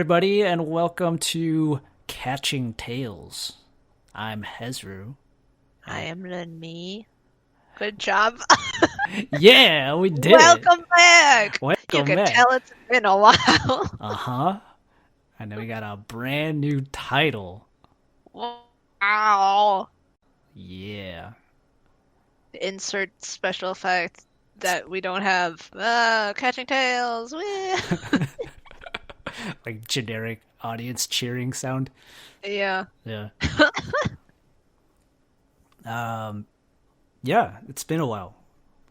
everybody, and welcome to Catching Tales. I'm Hezru. I am Lunmie. Good job. Yeah, we did it. Welcome back. You Welcome can back. tell it's been a while. Uh-huh. And then we got a brand new title. Wow. Yeah. Insert special effect that we don't have. Catching tails. Like generic audience cheering sound. Yeah. Yeah. Yeah, it's been a while.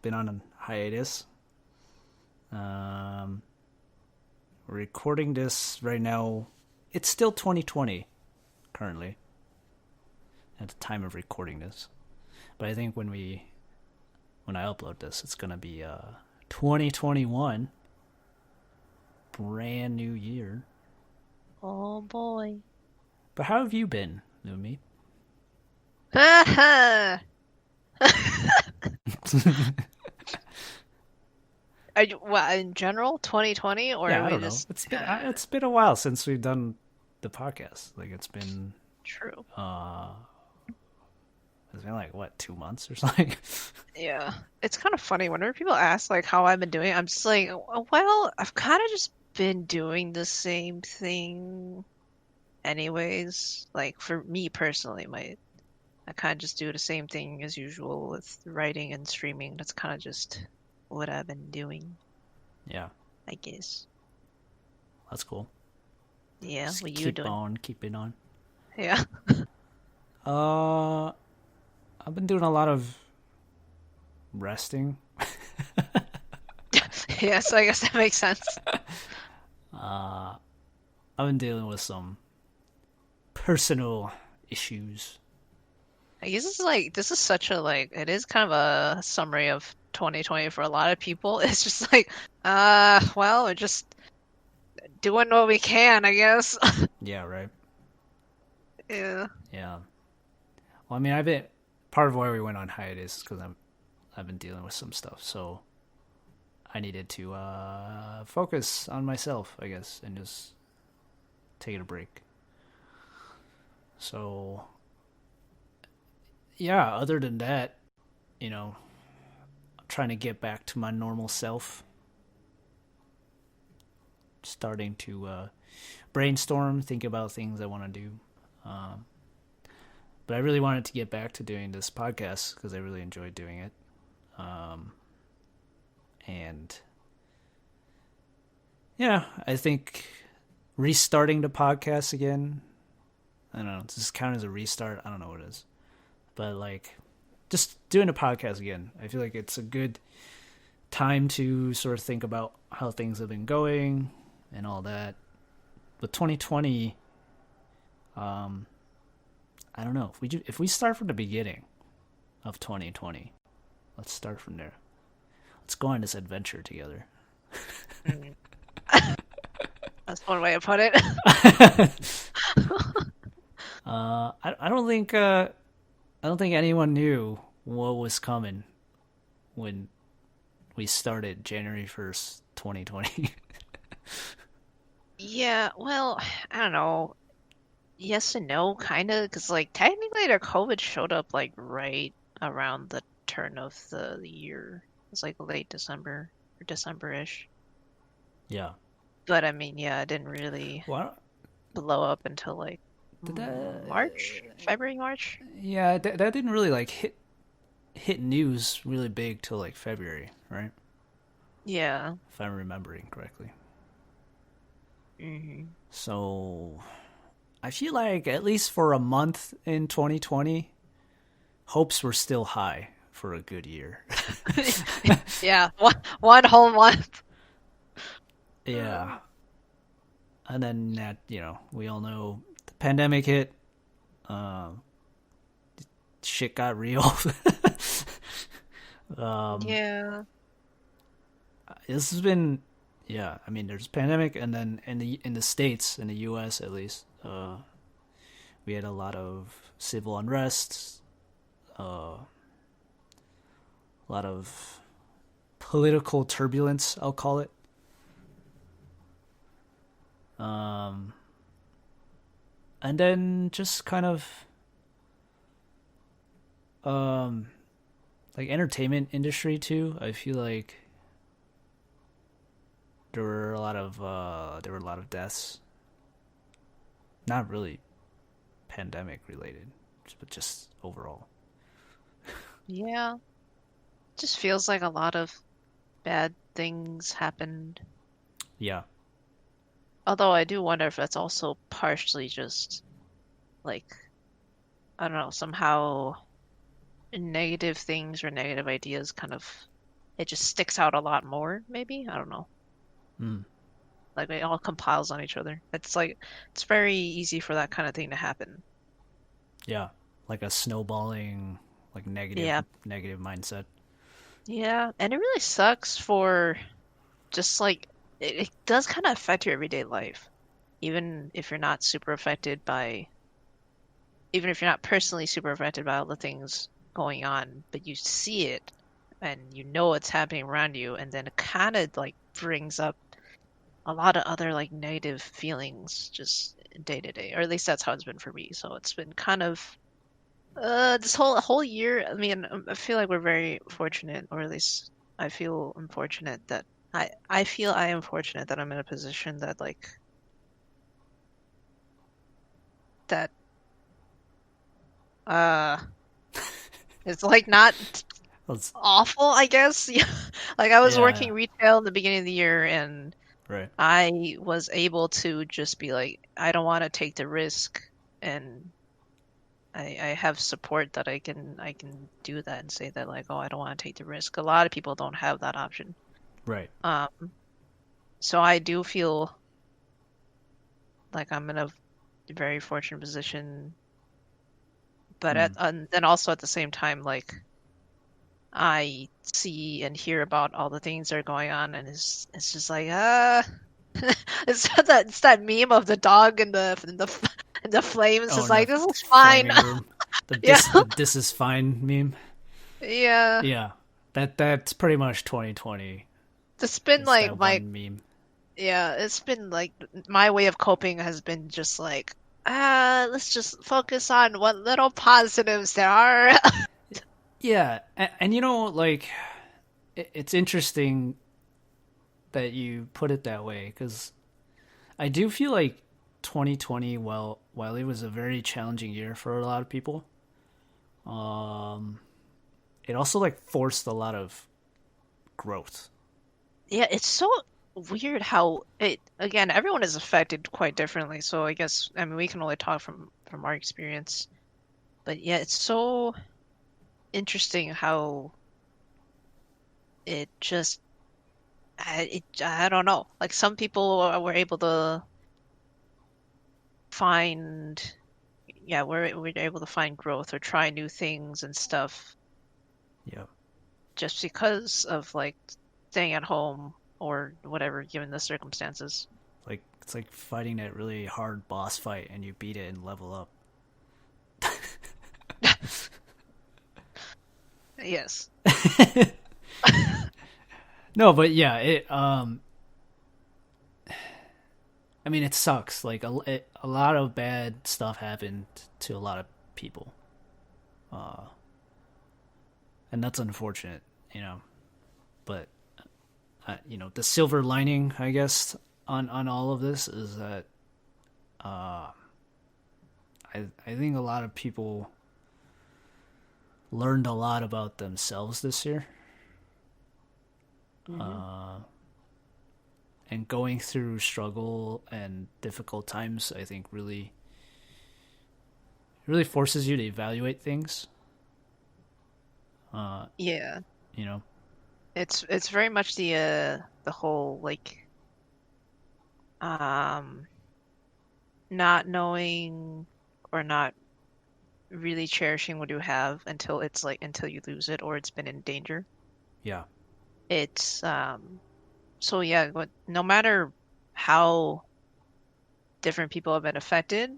Been on a hiatus. We're recording this right now. It's still 2020 currently at the time of recording this. But I think when I upload this, it's gonna be 2021. Brand new year. Oh boy. But how have you been, Lumi? What, in general, 2020, or Yeah, are I we don't know. just It's been a while since we've done the podcast. Like it's been true? it's been like what, 2 months or something. Yeah. It's kind of funny whenever people ask like how I've been doing. I'm just like, well, I've kind of just been doing the same thing anyways. Like for me personally, I kind of just do the same thing as usual with writing and streaming. That's kind of just what I've been doing, Yeah, I guess. that's cool. Yeah, Just what you doing? keeping on. Yeah. Uh, I've been doing a lot of resting. Yeah, so I guess that makes sense. I've been dealing with some personal issues. I guess this is such a it is kind of a summary of 2020 for a lot of people. It's just like, well, we're just doing what we can, I guess. Yeah, right. Yeah. Yeah. Well, I mean, I've been part of why we went on hiatus because I've been dealing with some stuff, so I needed to focus on myself, I guess, and just take a break. So, yeah. Other than that, I'm trying to get back to my normal self. Starting to brainstorm, think about things I want to do. But I really wanted to get back to doing this podcast because I really enjoyed doing it. And yeah, I think restarting the podcast again, I don't know, does this count as a restart? I don't know what it is. But like, just doing a podcast again, I feel like it's a good time to sort of think about how things have been going and all that. But 2020, I don't know, if we start from the beginning of 2020, let's start from there. Let's go on this adventure together. That's one way to put it. I don't think anyone knew what was coming when we started January 1st, 2020. Yeah, well, I don't know. Yes and no, kind of, because technically their COVID showed up right around the turn of the year. It's like late December or December-ish. Yeah. But I mean, yeah, it didn't really Well, blow up until did that, March, February, March. yeah, that didn't really hit news really big till February, right? Yeah. If I'm remembering correctly. Hmm. So I feel like at least for a month in 2020, hopes were still high for a good year. Yeah, one whole month. Yeah. And then that, we all know the pandemic hit. Shit got real. Yeah. This has been, yeah. I mean, there's a pandemic, and then in the States, in the U.S. at least, we had a lot of civil unrest, a lot of political turbulence, I'll call it. Um, and then just kind of um, like entertainment industry too. I feel like there were a lot of deaths. Not really pandemic related, but just overall. Yeah, just feels like a lot of bad things happened. Yeah, Although I do wonder if that's also partially just like, I don't know, somehow negative things or negative ideas kind of, it just sticks out a lot more, maybe? I don't know. mm, Like it all compiles on each other. It's like, it's very easy for that kind of thing to happen. yeah, like a snowballing, like Yeah. negative mindset. Yeah. And it really sucks for just like, it does kind of affect your everyday life. Even if you're not super affected by, even if you're not personally super affected by all the things going on, but you see it and you know it's happening around you, and then it kind of like brings up a lot of other like negative feelings just day to day, or at least that's how it's been for me. So it's been kind of this whole year. I mean, I feel like we're very fortunate, or at least I feel unfortunate that I feel I am fortunate that I'm in a position that like that uh it's like not Let's, awful, I guess. Yeah. Like I was yeah, working retail in the beginning of the year and right, I was able to just be like, I don't want to take the risk and I have support that I can do that and say that like, oh, I don't want to take the risk. A lot of people don't have that option. right. Um, so I do feel like I'm in a very fortunate position, but Mm. and then also at the same time, like I see and hear about all the things that are going on, and it's just like it's that meme of the dog and the flames. Oh It's no, like this is fine. flaming room. Yeah, The this is fine meme. yeah. Yeah, that's pretty much 2020. It's been Is like that my one meme? yeah. It's been like my way of coping has been just like let's just focus on what little positives there are. Yeah, and you know, like it's interesting that you put it that way because I do feel like 2020, while it was a very challenging year for a lot of people, um, it also like forced a lot of growth. Yeah, it's so weird how it again, everyone is affected quite differently. So I guess I mean we can only talk from our experience. But yeah, it's so interesting how it just I don't know. Like some people were able to find yeah, we're able to find growth or try new things and stuff Yeah, just because of like staying at home or whatever given the circumstances. like it's like fighting that really hard boss fight and you beat it and level up. Yes. No, but yeah, I mean, it sucks. Like a lot of bad stuff happened to a lot of people, uh, and that's unfortunate, you know. But the silver lining, I guess, on all of this is that uh, I think a lot of people learned a lot about themselves this year, Hmm. and going through struggle and difficult times. I think really forces you to evaluate things. Uh, Yeah. you know, It's very much the whole like um not knowing or not really cherishing what you have until it's like until you lose it or it's been in danger. yeah, It's so yeah, no matter how different people have been affected,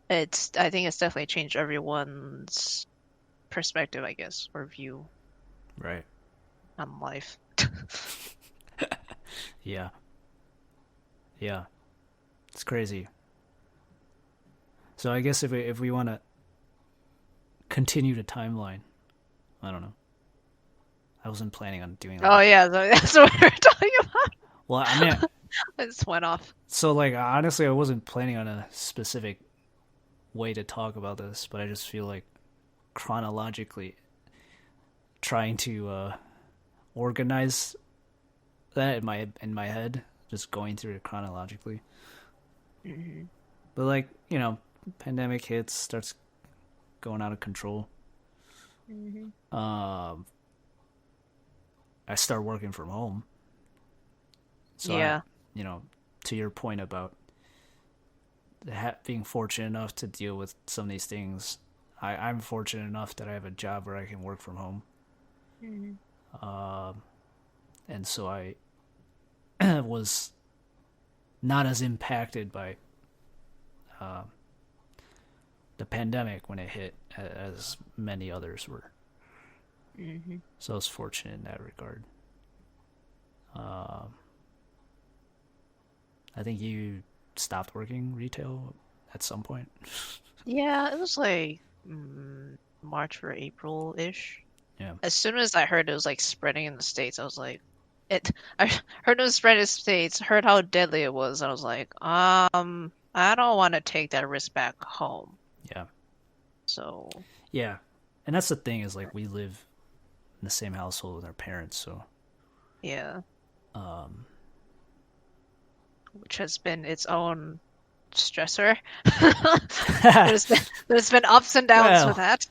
it's I think it's definitely changed everyone's perspective, I guess, or view right, on life. yeah, yeah. It's crazy. So I guess if we want to continue the timeline, I don't know. I wasn't planning on doing like Oh a. yeah, that's what we were talking about. Well, I mean, I just went off. so like honestly, I wasn't planning on a specific way to talk about this, but I just feel like chronologically trying to organize that in my head, just going through it chronologically. Hmm. But like pandemic hits, starts going out of control. Hmm. Um, I start working from home, so Yeah. to your point about being fortunate enough to deal with some of these things, I'm fortunate enough that I have a job where I can work from home. Hmm. Um, and so I was not as impacted by uh, the pandemic when it hit as many others were. Hmm. So I was fortunate in that regard. Um, I think you stopped working retail at some point. Yeah, it was like March or April-ish. Yeah, As soon as I heard it was like spreading in the States, I was like, it. I heard it was spreading in the States, heard how deadly it was. I was like, I don't want to take that risk back home. yeah, So, yeah. And that's the thing is like we live in the same household with our parents, so yeah, um, which has been its own stressor. There's been ups and downs with well, that.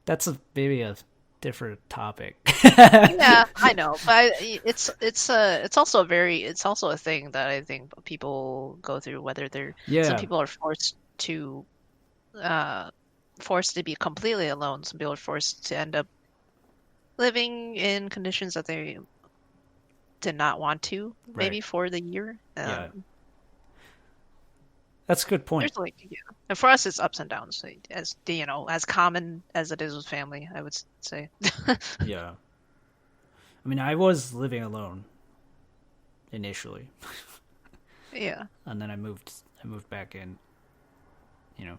that's maybe a different topic. Yeah, I know, but it's also a thing that I think people go through, whether they're some Yeah, people are uh forced to be completely alone. Some people are forced to end up living in conditions that they did not want to, right. maybe for the year. Yeah, that's a good point. There's like, yeah. And for us, it's ups and downs, as as common as it is with family, I would say. Yeah, I mean, I was living alone initially, Yeah. and then I moved back in, you know,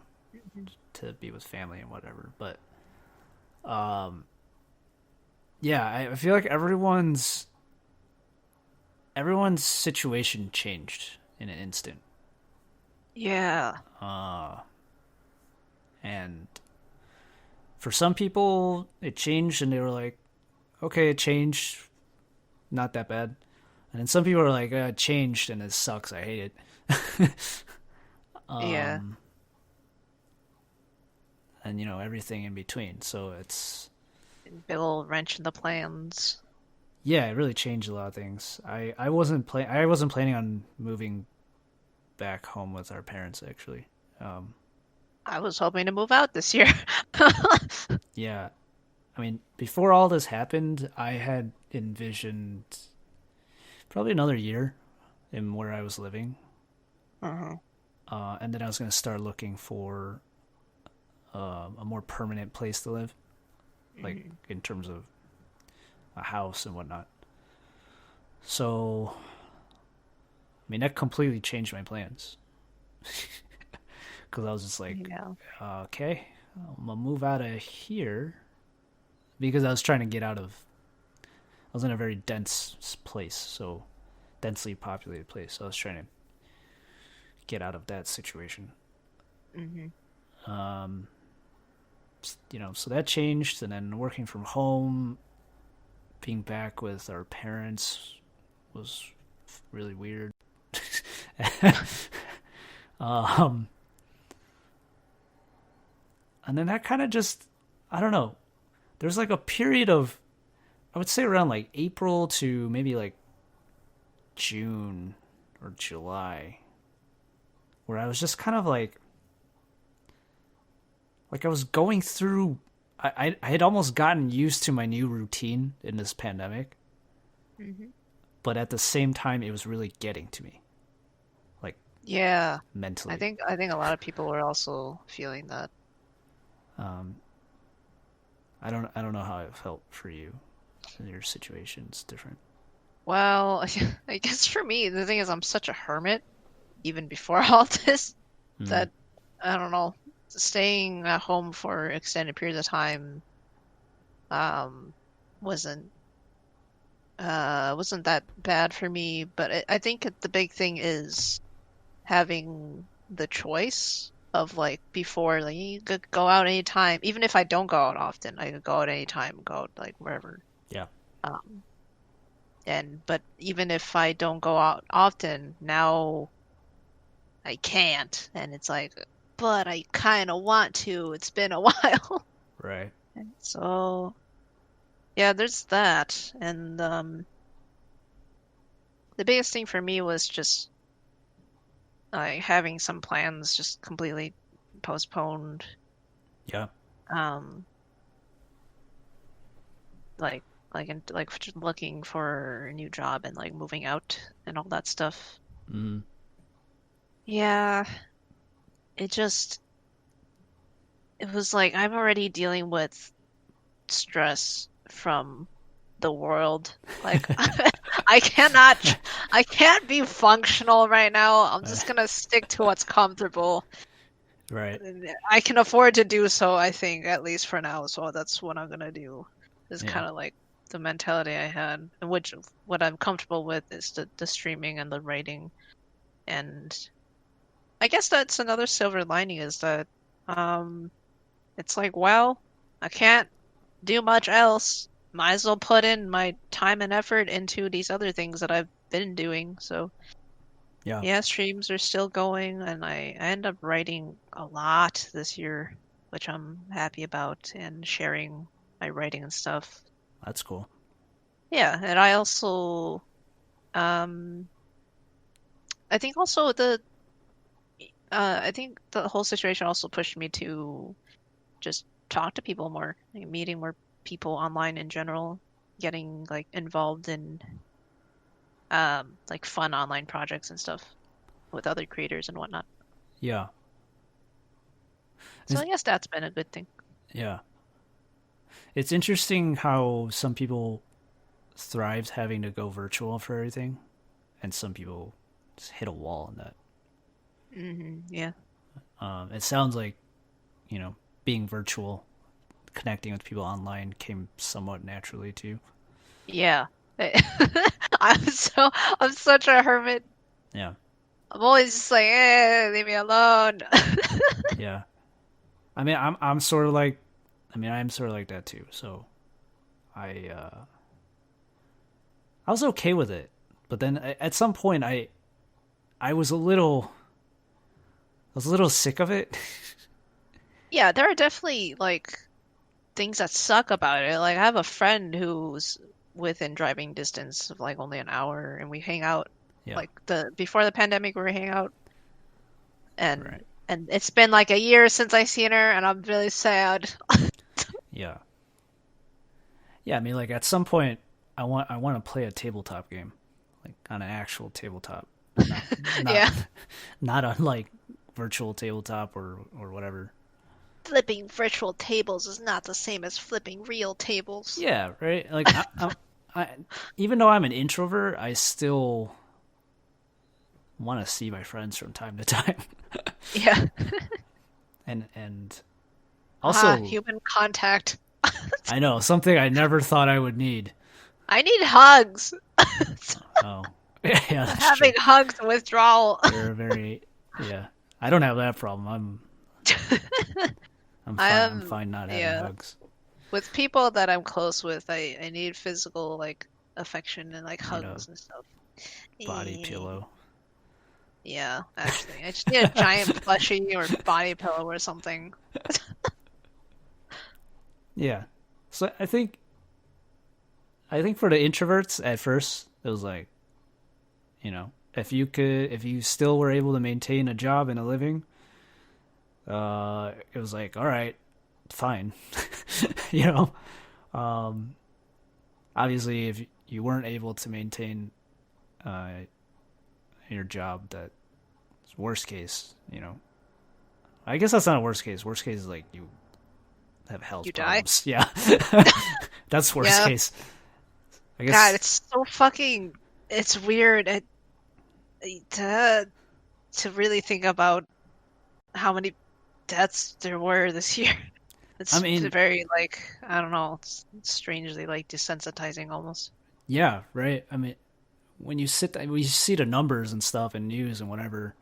to be with family and whatever. But um, yeah, I feel like everyone's situation changed in an instant. Yeah. Uh, and for some people, it changed, and they were like, "Okay, it changed, not that bad." And then some people are like, "It changed, and it sucks. I hate it." Yeah. um, and everything in between. So it's Big old wrench in the plans. yeah, it really changed a lot of things. I wasn't planning on moving back home with our parents actually. Um, I was hoping to move out this year. yeah, I mean before all this happened, I had envisioned probably another year in where I was living, Uh-huh. and then I was going to start looking for a more permanent place to live, like Mhm. in terms of a house and whatnot. So, I mean, that completely changed my plans because I was just like, Yeah. okay, I'm gonna move out of here because I was trying to get out of. I was in a very dense place, so densely populated place. So I was trying to get out of that situation. Hmm. Um, so that changed, and then working from home, being back with our parents was really weird. um, and then that kind of just, I don't know. There's like a period of, I would say around like April to maybe like June or July, where I was just kind of like I was going through. I had almost gotten used to my new routine in this pandemic, Hmm. but at the same time, it was really getting to me, like Yeah. I mentally. think I think a lot of people are also feeling that. Um, I don't know how it felt for you. Your situation's different. Well, I guess for me, the thing is I'm such a hermit. even before all this, Mm. that I don't know, staying at home for extended periods of time um wasn't wasn't that bad for me, but I think the big thing is having the choice of like before, like you could go out anytime, even if I don't go out often, I could go out anytime, go out like wherever. Yeah. Um, and but even if I don't go out often, now I can't, and it's like, but I kind of want to. It's been a while. Right. So yeah, there's that. And the biggest thing for me was just having some plans just completely postponed. Yeah. Um, like like just looking for a new job and like moving out and all that stuff. Mm. Yeah, it just it was like I'm already dealing with stress from the world. Like I can't be functional right now. I'm just gonna stick to what's comfortable. Right. I can afford to do so, I think, at least for now. So that's what I'm gonna do. Is Yeah. kind of like the mentality I had, and which what I'm comfortable with is the streaming and the writing. And I guess that's another silver lining is that um it's like, well, I can't do much else. Might as well put in my time and effort into these other things that I've been doing. So Yeah. yeah, streams are still going, and I end up writing a lot this year, which I'm happy about, and sharing my writing and stuff. That's cool. Yeah, and I also, um, I think also I think the whole situation also pushed me to just talk to people more, like meeting more people online in general, getting like involved in like fun online projects and stuff with other creators and whatnot. Yeah. So It's, I guess that's been a good thing. yeah. It's interesting how some people thrive having to go virtual for everything, and some people just hit a wall in that. Yeah. It sounds like, being virtual, connecting with people online came somewhat naturally too. Yeah. I'm so I'm such a hermit. Yeah. I'm always just like, leave me alone. Yeah. I mean, I'm sort of like, I'm sort of like that too. So I I was okay with it, but then at some point I was a little sick of it. Yeah, there are definitely like things that suck about it. Like I have a friend who's within driving distance of like only an hour, and we hang out Yeah. like the before the pandemic we were hanging out, Right. and it's been like a year since I seen her, and I'm really sad. Yeah. Yeah. I mean, like at some point, I want to play a tabletop game, like on an actual tabletop, not not Yeah. not on like virtual tabletop or whatever. Flipping virtual tables is not the same as flipping real tables. Yeah. Right. Like I even though I'm an introvert, I still want to see my friends from time to time, Yeah. and Ah, also human contact. I know something I never thought I would need. I need hugs. Oh, yeah, I'm that's true. having hugs withdrawal. You're a very yeah. I don't have that problem. I'm I fine. I'm am, fine not having yeah. hugs. With people that I'm close with, I need physical like affection and like Need a hugs and stuff. body Eh, pillow. yeah, actually, I just need a giant plushie or body pillow or something. Yeah. So I think for the introverts at first it was like, if you still were able to maintain a job and a living, it was like, all right, fine. you know, um, obviously if you weren't able to maintain uh, your job, that's worst case. I guess that's not a worst case. Worst case is like you have You health die? problems. Yeah, that's worst Yeah. case. I God, guess. it's so fucking. It's weird. It, to really think about how many deaths there were this year. I It's mean, very like I don't know, it's strangely like desensitizing almost. yeah, right. I mean, when you see the numbers and stuff and news and whatever,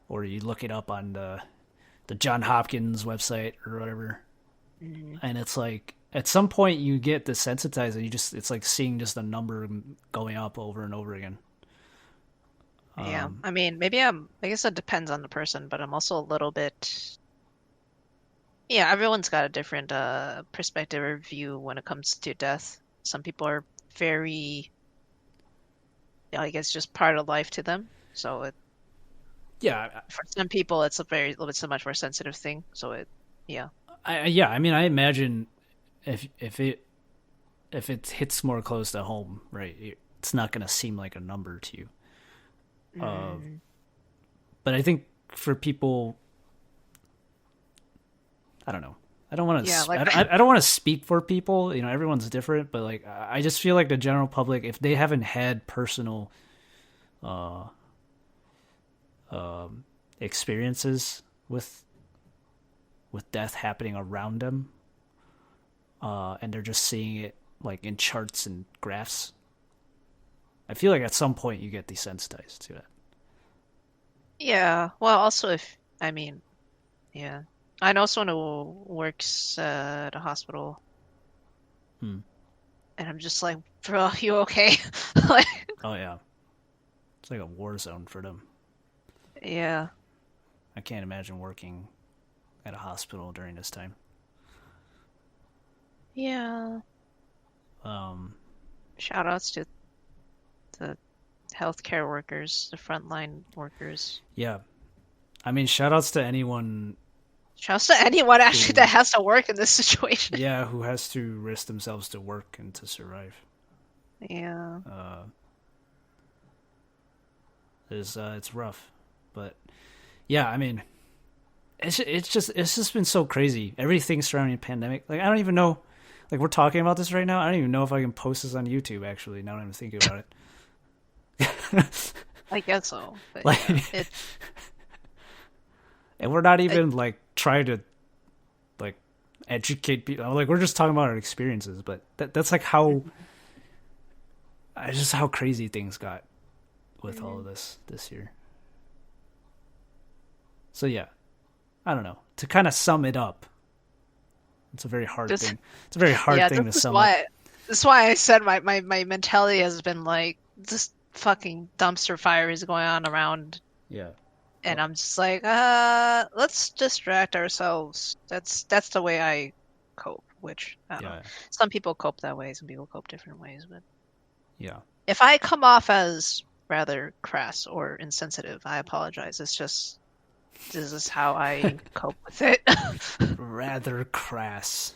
or you look it up on the John Hopkins website or whatever, Mhm. and it's like at some point you get desensitized and it's like seeing just a number going up over and over again. Yeah, Um, I mean, I guess it depends on the person, but I'm also a little bit, yeah, everyone's got a different perspective or view when it comes to death. Some people are very, I guess, just part of life to them. So yeah, for some people, it's a very little bit so much more sensitive thing. Yeah. yeah. I mean, I imagine if it hits more close to home, right, it's not going to seem like a number to you. Uh, Mm, but I think for people, I don't know. I don't want yeah, to. like I don't want to speak for people. You know, everyone's different, but like, I just feel like the general public, if they haven't had personal uh, experiences with death happening around them, and they're just seeing it like in charts and graphs, I feel like at some point you get desensitized to it. yeah. Well, also if I mean, yeah, I know someone who works at a hospital, Hmm. and I'm just like, bro, you okay? Like, Oh yeah, it's like a war zone for them. yeah. I can't imagine working at a hospital during this time. Yeah. Um, Shout outs to the healthcare workers, the frontline workers. yeah, I mean, shout outs to anyone Shouts to anyone actually who, that has to work in this situation. yeah, who has to risk themselves to work and to survive. Yeah. Uh, it's rough, but yeah, I mean, it's just been so crazy. Everything surrounding the pandemic. Like I don't even know. Like we're talking about this right now. I don't even know if I can post this on YouTube. Actually, now that I'm thinking about it. I guess so. But yeah, Like, and we're not even like trying to like educate people. Like we're just talking about our experiences. But that's like how just how crazy things got with all of this year. So yeah, I don't know. To kind of sum it up, it's a very hard this thing. It's a very hard yeah, thing this to is sum up. why I said my mentality has been like this fucking dumpster fire is going on around Yeah. and I'm just like, let's distract ourselves. That's the way I cope, which I don't know. Yeah. Some people cope that way, some people cope different ways, but Yeah. if I come off as rather crass or insensitive, I apologize. It's just this is how I cope with it. Rather crass.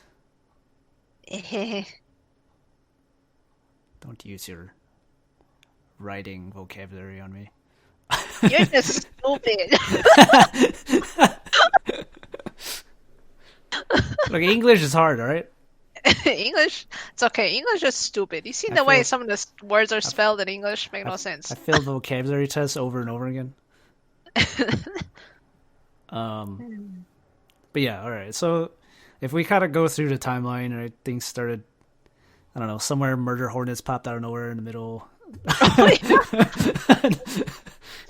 Don't use your writing vocabulary on me. You're just stupid. Look, English is hard, all right? English, it's okay. English is stupid. You seen I the way feel some of the words are spelled in English? Make no I sense. failed the vocabulary test over and over again. Um, but yeah, all right. So if we kind of go through the timeline, right, things started. I don't know, somewhere murder hornets popped out of nowhere in the middle.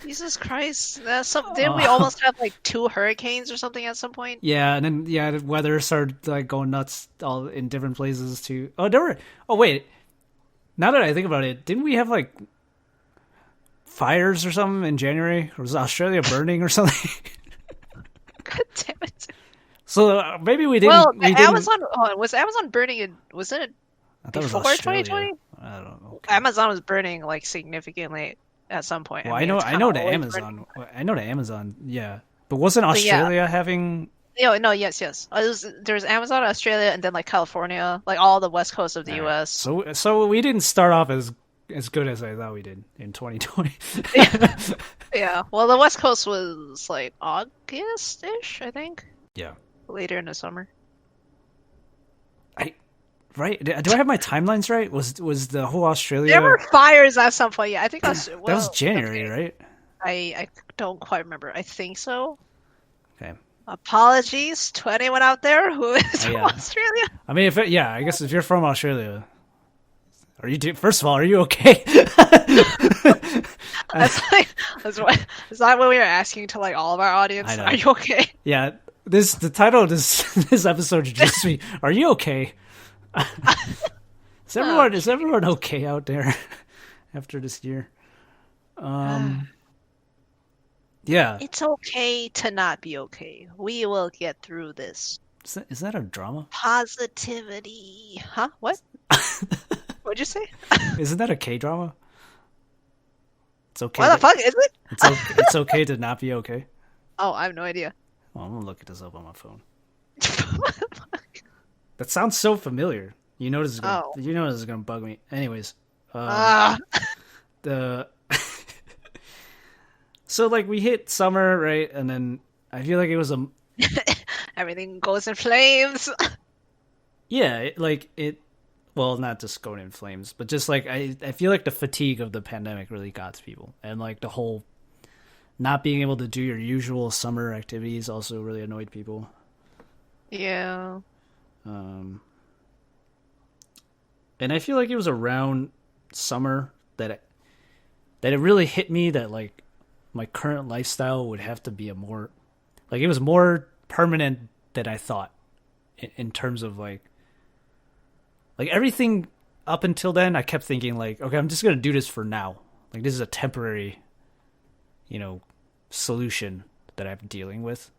Jesus Christ. Didn't we almost have like two hurricanes or something at some point? Yeah, and then yeah, the weather started like going nuts all in different places too. Oh, there were. Oh wait, now that I think about it, didn't we have like fires or something in January? Or was Australia burning or something? God damn it. So maybe we didn't. Well, We the didn't. Amazon, was Amazon burning it? Was it I thought it was before Australia. 2020? I don't know. Amazon was burning like significantly at some point. Well, I mean, it's I kind know of the always Amazon. I know the Amazon. Yeah, but wasn't But yeah, Australia having? no, yes, yes. There's Amazon, Australia, and then like California, like all the west coast of the All right. U.S. So we didn't start off as good as I thought we did in 2020. Yeah, well, the west coast was like August-ish, I think, Yeah. later in the summer. Right? Do I have my timelines right? Was the whole Australia? There were fires at some point. Yeah, I think That was January, okay. right? I don't quite remember. I think so. Okay. Apologies to anyone out there who is from Yeah. Australia. I mean, I guess if you're from Australia, first of all, are you okay? That's like is that what we are asking to like all of our audience? I know. Are you okay? Yeah. The title of this episode should just be, "Are you okay?" Is everyone okay out there after this year? Yeah. It's okay to not be okay. We will get through this. Is that a drama? Positivity. Huh? What? What'd you say? Isn't that a K drama? It's okay. What the fuck is it? It's okay to not be okay. Oh, I have no idea. Oh, I'm gonna look this up on my phone. That sounds so familiar. You know this is gonna bug me. Anyways, the so like we hit summer, right? And then I feel like it was everything goes in flames. well, not just going in flames, but just like I feel like the fatigue of the pandemic really got to people, and like the whole not being able to do your usual summer activities also really annoyed people. Yeah. And I feel like it was around summer that it really hit me that like my current lifestyle would have to be it was more permanent than I thought in terms of like everything up until then. I kept thinking like, okay, I'm just gonna do this for now. Like this is a temporary, solution that I'm dealing with.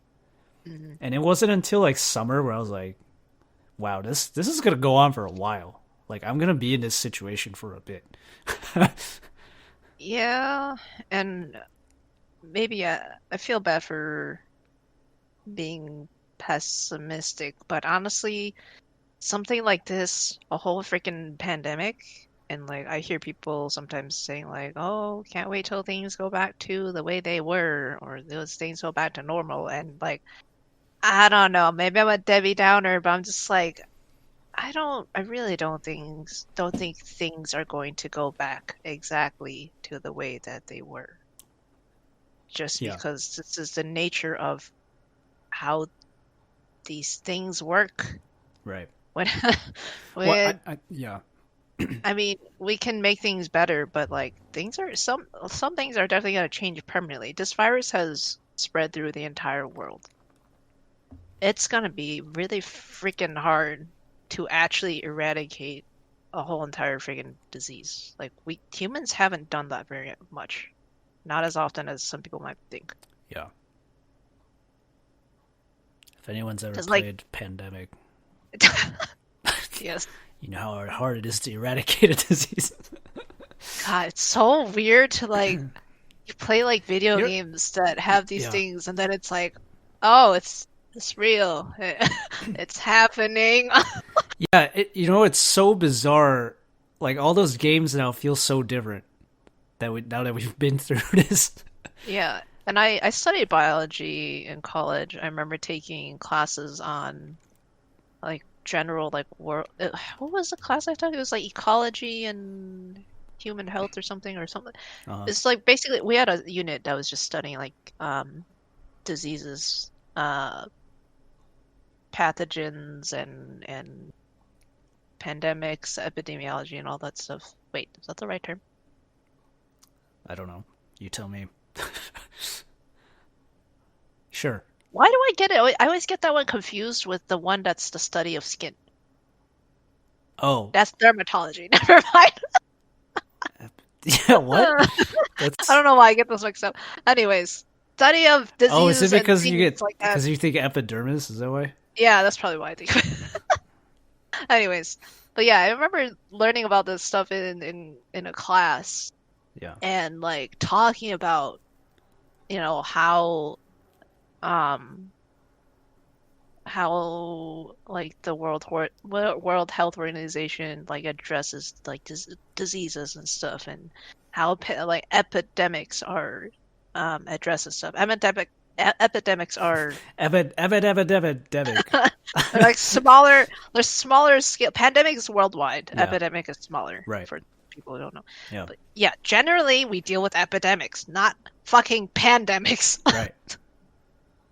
Mm-hmm. And it wasn't until like summer where I was like, wow, this is gonna go on for a while. Like I'm gonna be in this situation for a bit. Yeah, and maybe I feel bad for being pessimistic, but honestly, something like this, a whole freaking pandemic, and like I hear people sometimes saying like, "Oh, can't wait till things go back to the way they were, or those things go back to normal." And like, I don't know, maybe I'm a Debbie Downer, but I'm just like, I really don't think things are going to go back exactly to the way that they were. Just because this is the nature of how these things work. Right. Yeah. I mean, we can make things better, but like some things are definitely going to change permanently. This virus has spread through the entire world. It's going to be really freaking hard to actually eradicate a whole entire freaking disease. Like humans haven't done that very much. Not as often as some people might think. Yeah. If anyone's ever played Pandemic, yes, you know how hard it is to eradicate a disease. God, it's so weird to like you play like video games that have these things, and then it's like, oh, it's real. It's happening. Yeah, it's so bizarre. Like all those games now feel so different now that we've been through this. Yeah, and I studied biology in college. I remember taking classes on like general like world. What was the class I took? It was like ecology and human health or something. Uh-huh. It's like basically we had a unit that was just studying like diseases, pathogens and pandemics, epidemiology, and all that stuff. Wait, is that the right term? I don't know. You tell me. Sure. Why do I get it? I always get that one confused with the one that's the study of skin. Oh. That's dermatology. Never mind. Yeah, what? I don't know why I get those mixed up. Anyways, study of diseases. Oh, is it because because you think epidermis? Is that why? Yeah, that's probably why I think. Anyways, but yeah, I remember learning about this stuff in a class. Yeah. And like talking about, how like the World Health Organization like addresses like diseases and stuff, and how like epidemics are addresses stuff. Epidemics are epidemic. like smaller. There's smaller scale. Pandemic is worldwide. Yeah. Epidemic is smaller. Right. people don't know. Yeah. But yeah, generally we deal with epidemics, not fucking pandemics. Right.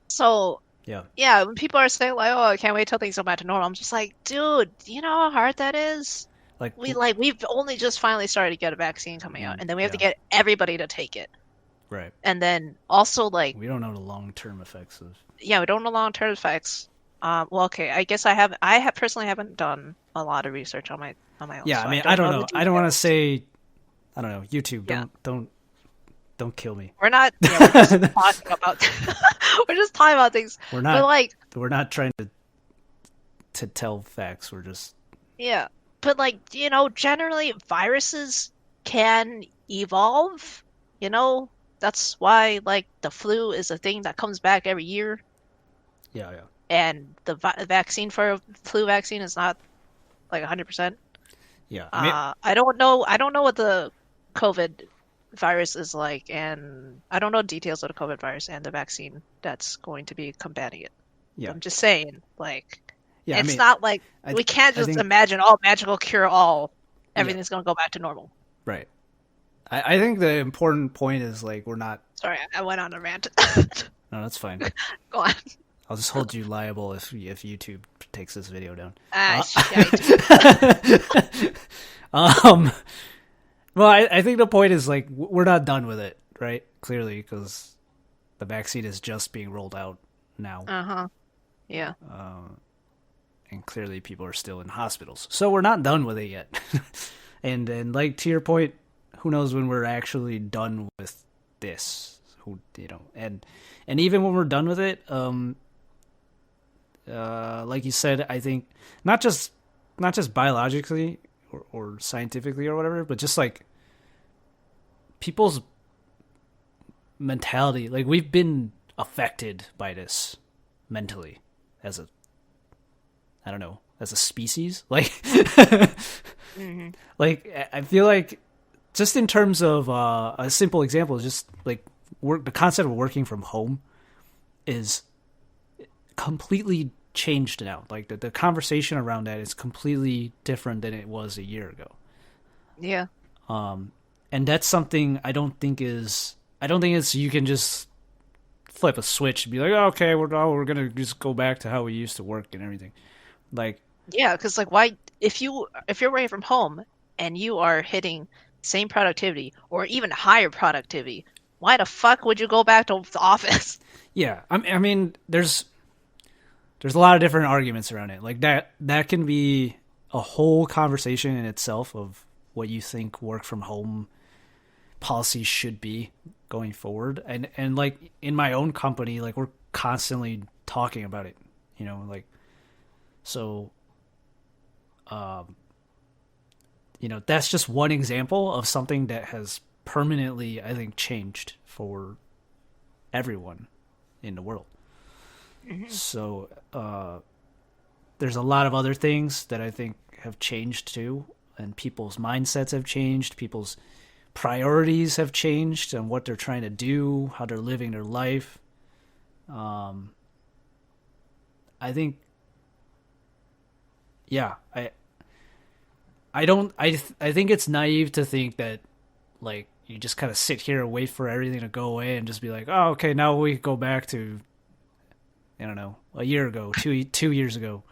So Yeah. yeah, when people are saying like, "Oh, I can't wait till things go back to normal," I'm just like, dude, you know how hard that is? Like, We've only just finally started to get a vaccine coming out, and then we have to yeah. get everybody to take it. Right. And then also like, We don't know the long-term effects of. yeah, we don't know long-term effects. Well, okay, I guess I have personally haven't done a lot of research on my own, Yeah, so I mean, I don't don't know the know. I don't want to details. say. I don't know. YouTube, Yeah, don't kill me. we're not. Yeah, we're just talking about we're just talking about things. We're But not. like, We're not trying to tell facts. We're just. yeah, but like, generally viruses can evolve. You know, that's why like the flu is a thing that comes back every year, Yeah, yeah, and the vaccine for a flu vaccine is not like 100%. yeah. I mean, I don't know. I don't know what the COVID virus is like, and I don't know details of the COVID virus and the vaccine that's going to be combating it. yeah, I'm just saying, like, yeah. I it's mean, not like I we can't I just think imagine, oh, magical cure all, yeah, everything's gonna go back to normal. right. I think the important point is like we're not. Sorry, I went on a rant. No, that's fine. Go on. I'll just hold you liable if YouTube takes this video down. Yeah, I do. Um. Well, I think the point is like we're not done with it, right? Clearly, because the vaccine is just being rolled out now, Uh-huh. Yeah. and clearly people are still in hospitals, so we're not done with it yet. And like to your point, who knows when we're actually done with this? And even when we're done with it, like you said, I think not just biologically or scientifically or whatever, but just like people's mentality. Like we've been affected by this mentally as a, I don't know, as a species. Like, like I feel like just in terms of a simple example, is just like the concept of working from home is completely changed now. Like the conversation around that is completely different than it was a year ago. Yeah. And that's something I don't think it's you can just flip a switch and be like, oh, okay, we're gonna just go back to how we used to work and everything. Like, Yeah, because like why if you're working from home and you are hitting same productivity or even higher productivity, why the fuck would you go back to the office? yeah, I mean, there's a lot of different arguments around it. Like that can be a whole conversation in itself of what you think work from home policies should be going forward. And like in my own company, like we're constantly talking about it, like so that's just one example of something that has permanently, I think, changed for everyone in the world. So there's a lot of other things that I think have changed too, and people's mindsets have changed, people's priorities have changed, and what they're trying to do, how they're living their life. I think, yeah, I think it's naive to think that like you just kind of sit here and wait for everything to go away and just be like, oh, okay, now we go back to, I don't know, a year ago, 2 years ago.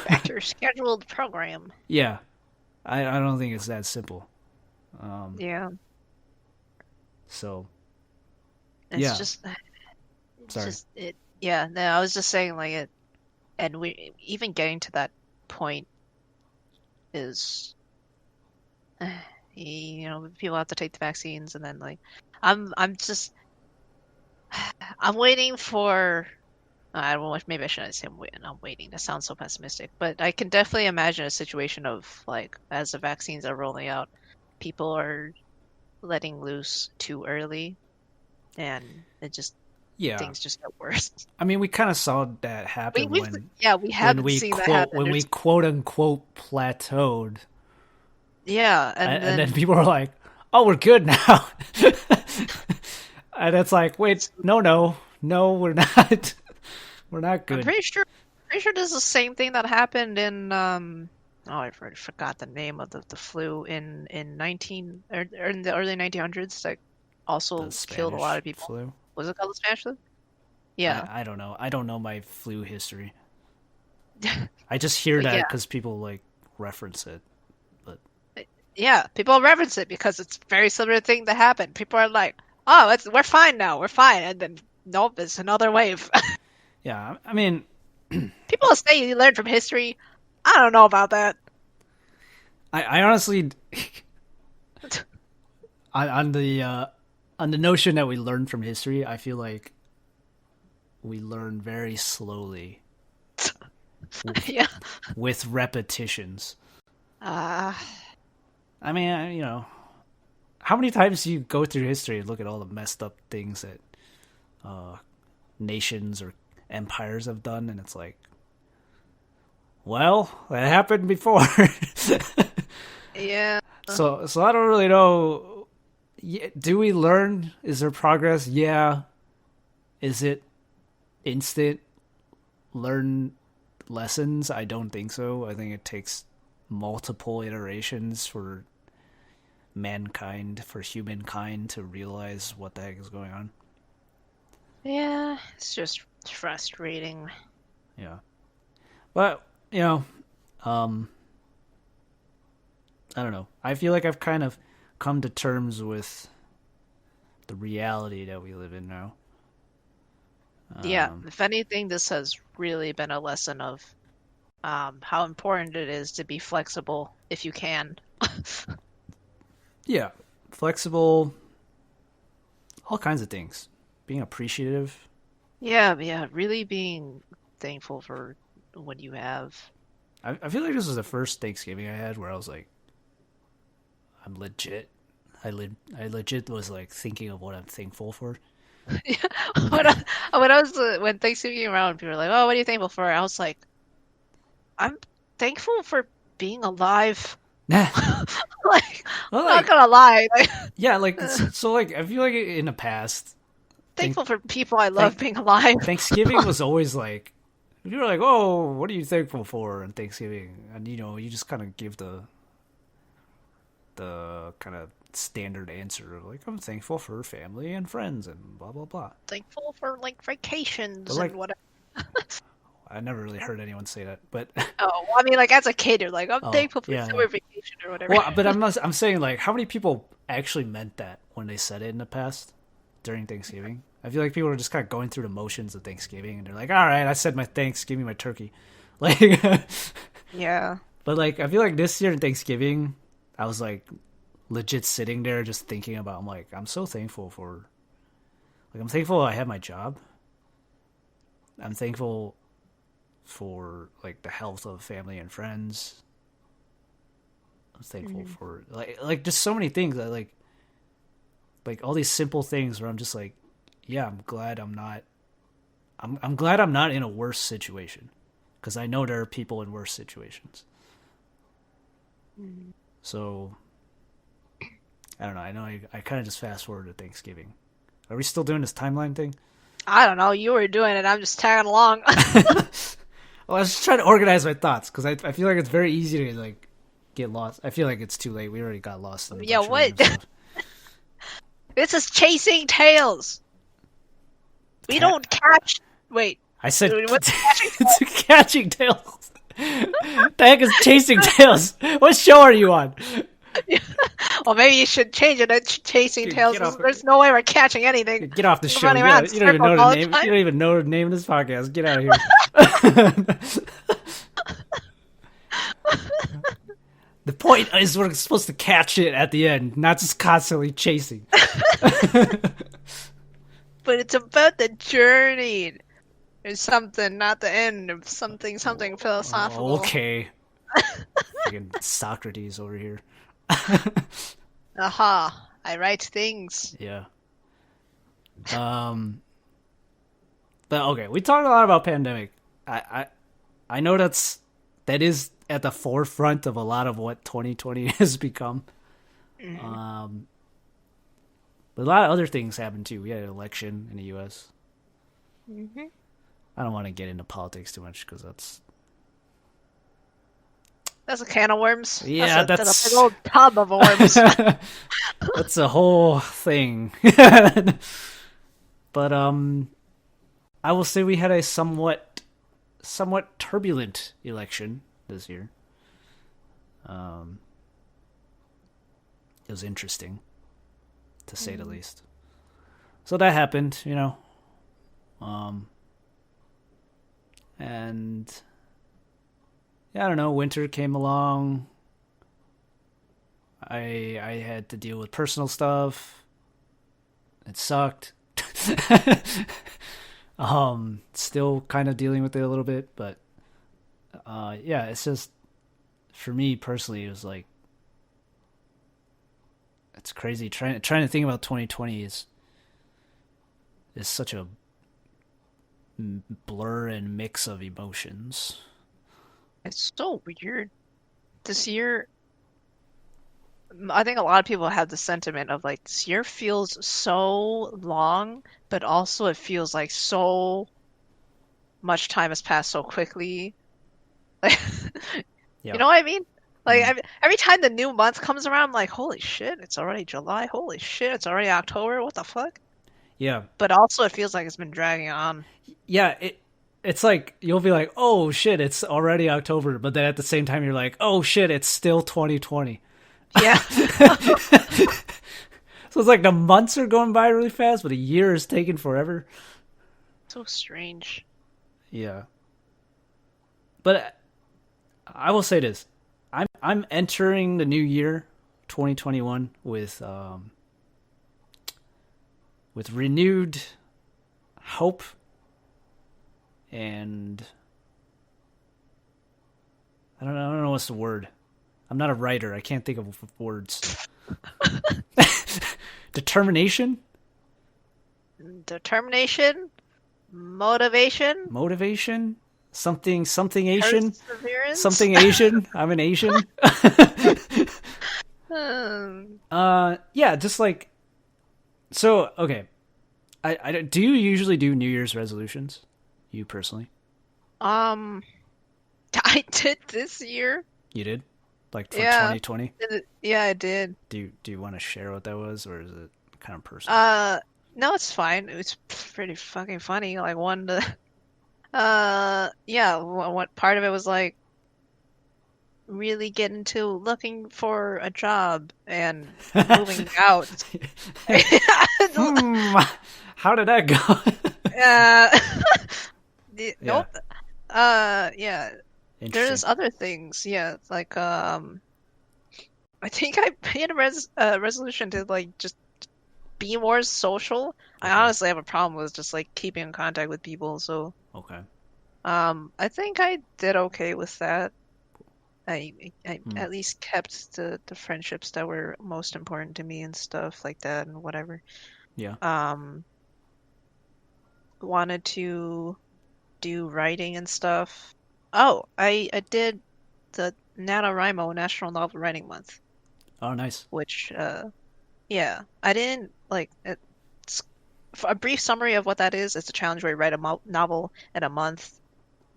Back to your scheduled program. Yeah, I don't think it's that simple. Yeah. So, It's yeah. just Sorry. yeah, no, I was just saying like it, and we even getting to that point is people have to take the vaccines, and then like I'm just I'm waiting for I don't know, maybe I shouldn't say I'm waiting. That sounds so pessimistic, but I can definitely imagine a situation of like as the vaccines are rolling out, people are letting loose too early, and it just Yeah, things just get worse. I mean, we kind of saw that happen We when we haven't seen that happen. when we quote unquote plateaued, Yeah, and and then then people were like, "Oh, we're good now," and it's like, wait, no, we're not, we're not I'm good. pretty sure this is the same thing that happened in Oh, I already forgot the name of the flu in 19 or in the early 1900s that The also killed a lot Spanish of people. flu. Was it called the Spanish flu? Yeah. I don't know. I don't know my flu history. I just hear But that yeah, because people like reference it. But yeah, people reference it because it's a very similar thing that happened. People are like, "Oh, we're fine now. We're fine." And then nope, it's another wave. yeah, I mean, People say you learn from history. I don't know about that. I honestly on the notion that we learn from history, I feel like we learn very slowly Yeah. with repetitions. Uh, I mean, how many times do you go through history and look at all the messed up things that uh, nations or empires have done, and it's like, well, that happened before. yeah. So I don't really know. Do we learn? Is there progress? Yeah. Is it instant learn lessons? I don't think so. I think it takes multiple iterations for humankind to realize what the heck is going on. Yeah, it's just frustrating. Yeah. But, um I don't know. I feel like I've kind of come to terms with the reality that we live in now. Yeah, Um if anything, this has really been a lesson of how important it is to be flexible if you can. yeah, flexible, all kinds of things. Being appreciative. Yeah, yeah, really being thankful for what you have. I feel like this was the first Thanksgiving I had where I was like, I'm legit. I legit was like thinking of what I'm thankful for. When when Thanksgiving came around, people were like, "Oh, what are you thankful for?" I was like, "I'm thankful for being alive." Nah. Like, Well, I'm not like, gonna lie, like, yeah, like so like I feel like in the past, thank, thankful for people I love thank being alive. Thanksgiving was always like you were like, oh, what are you thankful for on Thanksgiving? And you just kind of give the kind of standard answer of like, I'm thankful for family and friends and blah blah blah. Thankful for like But vacations like, and whatever. I never really heard anyone say that. But Oh, well, I mean, like as a kid, you're like, I'm oh thankful for yeah, yeah. summer vacation or whatever. Well, but I'm saying like, how many people actually meant that when they said it in the past during Thanksgiving? I feel like people are just kind of going through the motions of Thanksgiving, and they're like, all right, I said my thanks, give me my turkey, like. Yeah. But like, I feel like this year in Thanksgiving, I was like legit sitting there just thinking about. I'm like, I'm so thankful for. Like, I'm thankful I have my job. I'm thankful for like the health of family and friends. I'm thankful Mhm. for like just so many things that like all these simple things where I'm just like, yeah, I'm glad I'm not. I'm glad I'm not in a worse situation because I know there are people in worse situations. Mhm. So I don't know. I know I kind of just fast forward to Thanksgiving. Are we still doing this timeline thing? I don't know. You were doing it. I'm just tagging along. Well, I was just trying to organize my thoughts because I feel like it's very easy to like get lost. I feel like it's too late. We already got lost in a Yeah, bunch of what? random stuff. This is chasing tails. We Cat. don't catch. Wait, I said what's catching it's catching tails. The heck is chasing tails? What show are you on? tails? Well, maybe you should change it to chasing Dude, tails. There's no way we're catching anything. get off the We're show. running around in You don't even know circles the all the name. time. You don't even know the name of this podcast. Get out of here. The point is we're supposed to catch it at the end, not just constantly chasing. But it's about the journey. There's something, not the end of something, something Oh, philosophical. okay. Freaking Socrates over here. Aha, I write things. Yeah. Um. But okay, we talked a lot about pandemic. I know that is at the forefront of a lot of what 2020 has become. Mhm. Um. But a lot of other things happened too. We had an election in the U.S. Mhm. I don't want to get into politics too much because that's That's a can of worms. Yeah, That's a big old tub of worms. that's a whole thing. But I will say we had a somewhat turbulent election this year. Um, it was interesting, to say the least. So that happened, you know. Um, and yeah, I don't know. Winter came along. I had to deal with personal stuff. It sucked. Still kind of dealing with it a little bit, but yeah, it's just for me personally, it was like it's crazy trying to think about 2020 is such a blur and mix of emotions. It's so weird. This year, I think a lot of people have the sentiment of like this year feels so long, but also it feels like so much time has passed so quickly. Like, you Yeah. know what I mean? Like Mm. every time the new month comes around, I'm like, holy shit, it's already July. Holy shit, it's already October. What the fuck? Yeah. But also, it feels like it's been dragging on. Yeah, it's like you'll be like, "Oh shit, it's already October," but then at the same time you're like, "Oh shit, it's still 2020." Yeah, So it's like the months are going by really fast, but a year is taking forever. so strange. Yeah. But I will say this. I'm entering the new year, 2021 with renewed hope and I don't know what's the word. I'm not a writer. I can't think of words. Determination, Determination, motivation, motivation, something Asian, perseverance. something Asian. I'm an Asian. Hmm. Yeah, just like so. Okay, I do you usually do New Year's resolutions? You personally, Um, I did this year. you did, like for Yeah, 2020. yeah, I did. Do you want to share what that was, or is it kind of personal? Uh, no, it's fine. It's pretty fucking funny. Like one, yeah, what part of it was like really get into looking for a job and moving out. Hmm. How did that go? Uh, Yeah, nope. Yeah. interesting. There's other things. Yeah, like I think I made a resolution to like just be more social. I Okay. honestly have a problem with just like keeping in contact with people, so Okay. I think I did okay with that. I Hmm. at least kept the friendships that were most important to me and stuff like that and whatever. Yeah. Um, wanted to do writing and stuff. Oh, I did the NaNoWriMo National Novel Writing Month, Oh, nice. which yeah, I didn't like it's for a brief summary of what that is. It's a challenge where you write a mo novel in a month.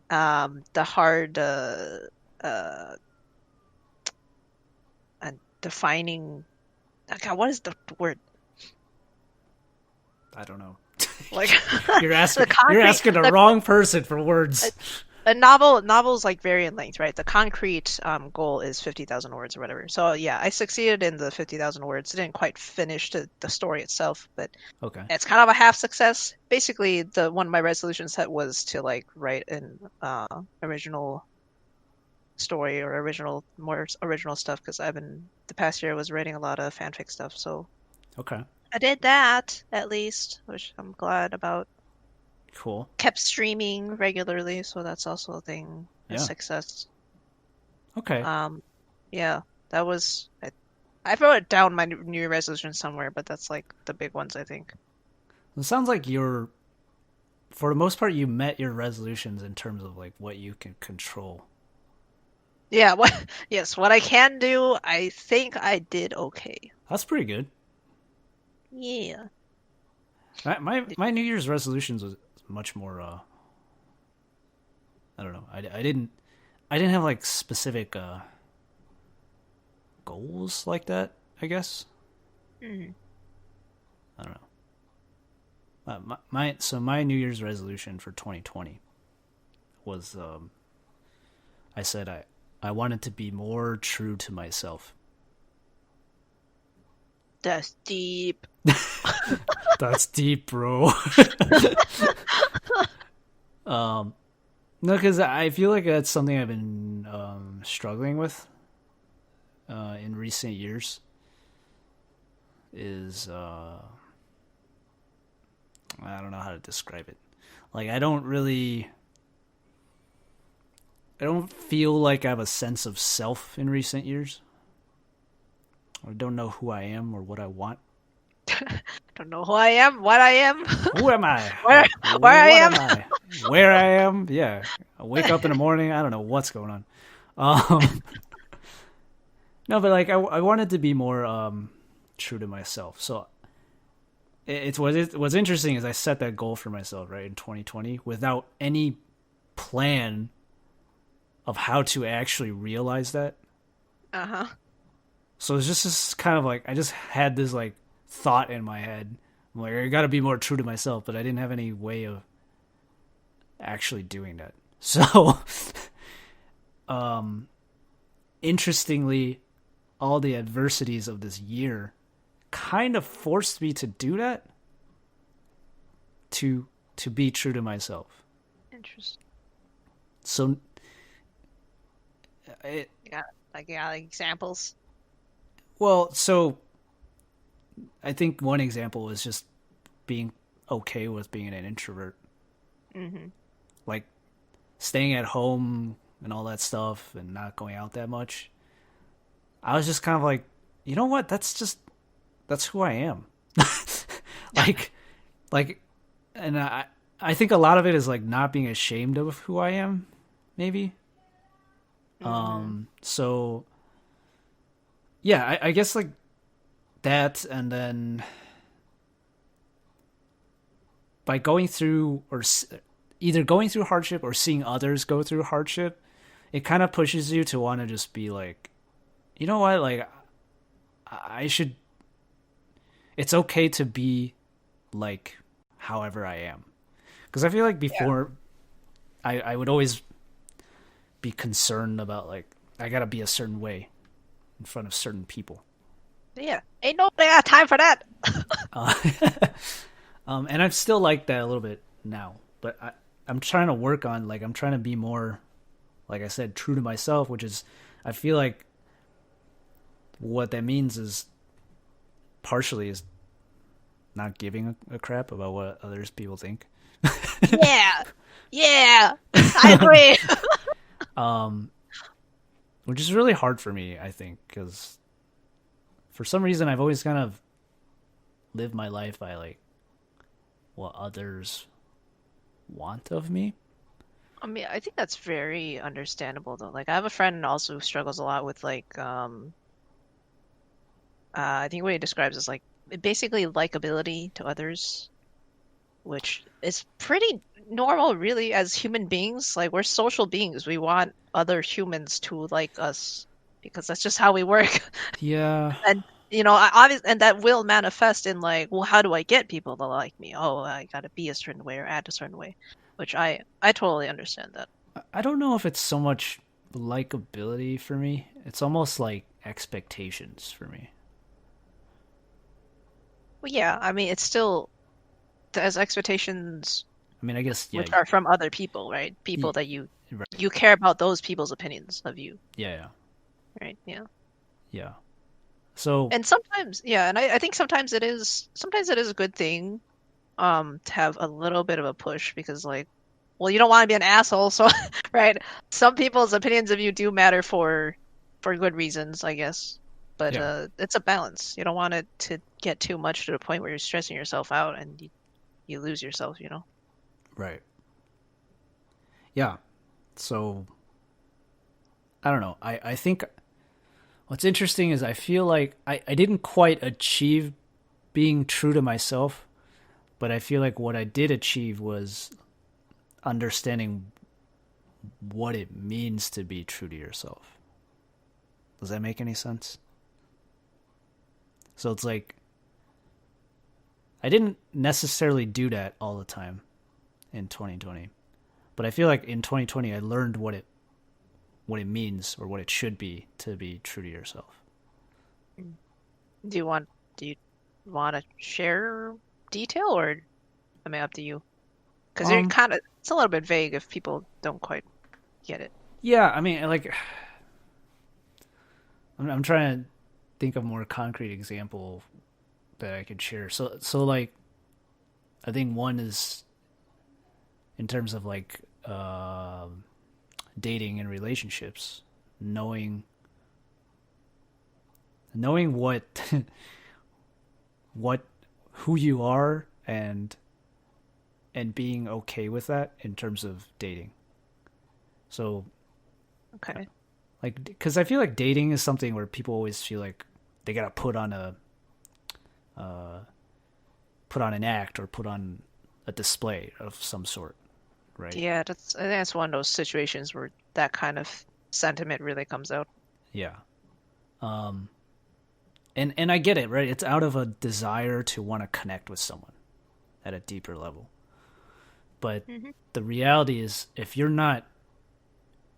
The hard uh and defining God, what is the word? I don't know. Like You're the asking you're concrete asking the the wrong person for words. a novel's like vary in length, right? The concrete goal is 50,000 words or whatever. So yeah, I succeeded in the 50,000 words. Didn't quite finish the story itself, but Okay. it's kind of a half success. Basically, the one of my resolutions set was to like write an original story or more original stuff because I've been the past year I was writing a lot of fanfic stuff. So Okay. I did that at least, which I'm glad about. Cool. Kept streaming regularly, so that's also a thing, a Yeah. success. Okay. Um, yeah, that was I wrote down my New Year resolution somewhere, but that's like the big ones I think. It sounds like you're for the most part you met your resolutions in terms of like what you can control. Yeah, what yes, what I can do, I think I did okay. That's pretty good. Yeah. My New Year's resolutions was much more I don't know. I didn't I didn't have like specific goals like that, I guess. Mm. I don't know. My New Year's resolution for 2020 was I said I wanted to be more true to myself. That's deep. That's deep, bro. um no, because I feel like that's something I've been struggling with in recent years is I don't know how to describe it. Like I don't feel like I have a sense of self in recent years. I don't know who I am or what I want. Don't know who I am, what I am, Who am I? where Like, where I what am. am I? Where I am? Yeah. I wake up in the morning. I don't know what's going on. Um, no, but like I wanted to be more true to myself. So what's interesting is I set that goal for myself right in 2020 without any plan of how to actually realize that. Uh-huh. So it's just this kind of like I just had this like thought in my head. I'm like I got to be more true to myself, but I didn't have any way of actually doing that. So, interestingly, all the adversities of this year kind of forced me to do that to be true to myself. Interesting. So, Like examples. well, so I think one example is just being okay with being an introvert. Mm-hmm. Like staying at home and all that stuff and not going out that much. I was just kind of like, you know what? That's who I am. like, like, and I think a lot of it is like not being ashamed of who I am, maybe. So yeah, I guess like that, and then by going through either going through hardship or seeing others go through hardship, it kind of pushes you to want to just be like, you know what, like I should. It's okay to be like however I am, because I feel like Yeah. before, I would always be concerned about like I gotta be a certain way in front of certain people. Yeah. Ain't nobody got time for that. Uh, and I'm still like that a little bit now, but I'm trying to work on like I'm trying to be more, like I said, true to myself, which is I feel like what that means is partially is not giving a crap about what others people think. Yeah. Yeah. I agree. um, which is really hard for me, I think, because for some reason I've always kind of lived my life by like what others want of me. I mean, I think that's very understandable though. Like I have a friend also who struggles a lot with like I think what he describes as like basically likability to others, which is pretty normal really as human beings. Like we're social beings. We want other humans to like us because that's just how we work. Yeah, And you know, obviously, and that will manifest in like, well, how do I get people to like me? Oh, I gotta be a certain way or act a certain way, which I totally understand that. I don't know if it's so much likability for me. It's almost like expectations for me. Well, yeah, I mean, it's still as expectations I mean, I guess yeah, which are from other people, right? People y- that you right, you care about those people's opinions of you, yeah, yeah, right? Yeah. yeah. So And sometimes, yeah, and I think sometimes it is a good thing to have a little bit of a push because like well, you don't want to be an asshole, so right? Some people's opinions of you do matter for good reasons, I guess. But yeah, it's a balance. You don't want it to get too much to the point where you're stressing yourself out and you lose yourself, you know? right, yeah. So I don't know. I think what's interesting is I feel like I didn't quite achieve being true to myself, but I feel like what I did achieve was understanding what it means to be true to yourself. Does that make any sense? So it's like I didn't necessarily do that all the time in 2020, but I feel like in 2020 I learned what it means or what it should be to be true to yourself. Do you want do you want to share detail, or I mean, up to you? Because you're Um, kind of it's a little bit vague if people don't quite get it. yeah, I mean, like I'm trying to think of a more concrete example that I could share. So like I think one is in terms of like dating and relationships, knowing what what who you are and being okay with that in terms of dating. So Okay. like because I feel like dating is something where people always feel like they gotta uh, put on an act or put on a display of some sort, right? Yeah, I think that's one of those situations where that kind of sentiment really comes out. Yeah. Um, and I get it, right? It's out of a desire to want to connect with someone at a deeper level. But Hmm. the reality is if you're not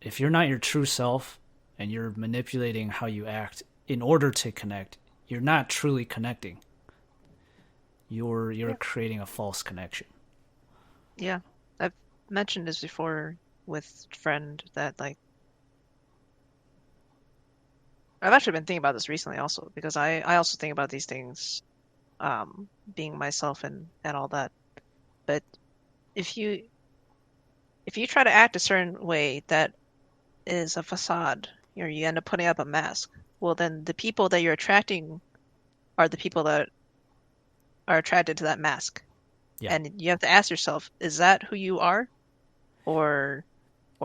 your true self and you're manipulating how you act in order to connect, you're not truly connecting. You're Yeah. creating a false connection. Yeah. I've mentioned this before with friend that like I've actually been thinking about this recently also because I also think about these things being myself and all that. But if you if you try to act a certain way that is a facade, you end up putting up a mask. Well, then the people that you're attracting are the people that are attracted to that mask. Yeah. And you have to ask yourself, is that who you are or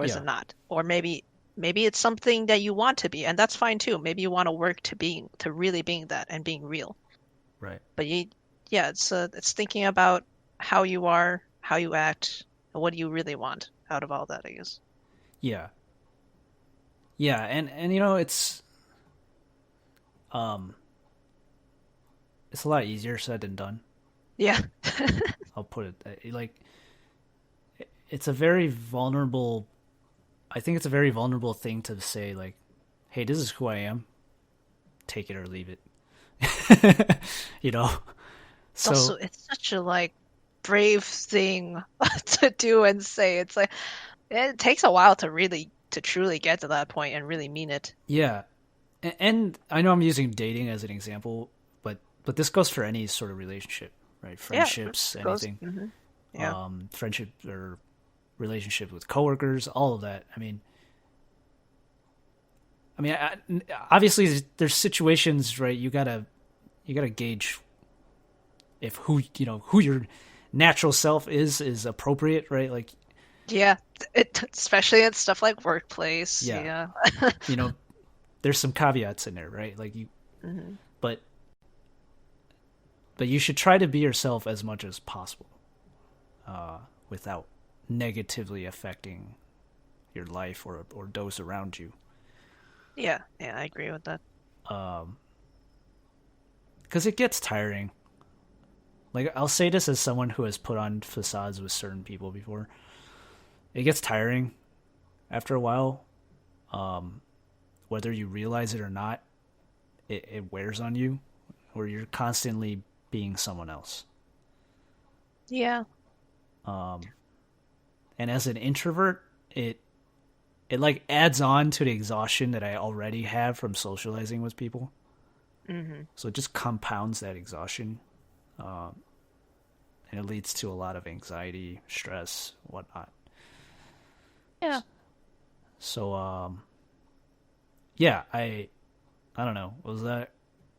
is Yeah. it not? Or maybe it's something that you want to be, and that's fine too. Maybe you want to work to really being that and being real. Right. But yeah, it's thinking about how you are, how you act, and what do you really want out of all that, I guess. Yeah. Yeah, and um it's a lot easier said than done. Yeah. I'll put it like it's a very vulnerable. I think it's a very vulnerable thing to say like, "Hey, this is who I am. Take it or leave it." you know. It's also So it's such a like brave thing to do and say. It's like it takes a while to truly get to that point and really mean it. yeah, and I know I'm using dating as an example, but this goes for any sort of relationship, right? Yeah, Friendships, goes. anything, Yeah. friendship or relationship with coworkers, all of that. Obviously, there's situations, right? You gotta gauge if who your natural self is appropriate, right? Like, Yeah, especially in stuff like workplace. yeah, Yeah. you know, there's some caveats in there, right? Like Hmm. but but you should try to be yourself as much as possible, without negatively affecting your life or those around you. Yeah, yeah, I agree with that. Um, because it gets tiring. Like I'll say this as someone who has put on facades with certain people before. It gets tiring after a while. Um, whether you realize it or not, it wears on you, or you're constantly being someone else. Yeah. Um, and as an introvert, it like adds on to the exhaustion that I already have from socializing with people. Hmm. So it just compounds that exhaustion, um, and it leads to a lot of anxiety, stress, whatnot. Yeah. So yeah, I don't know. Was that?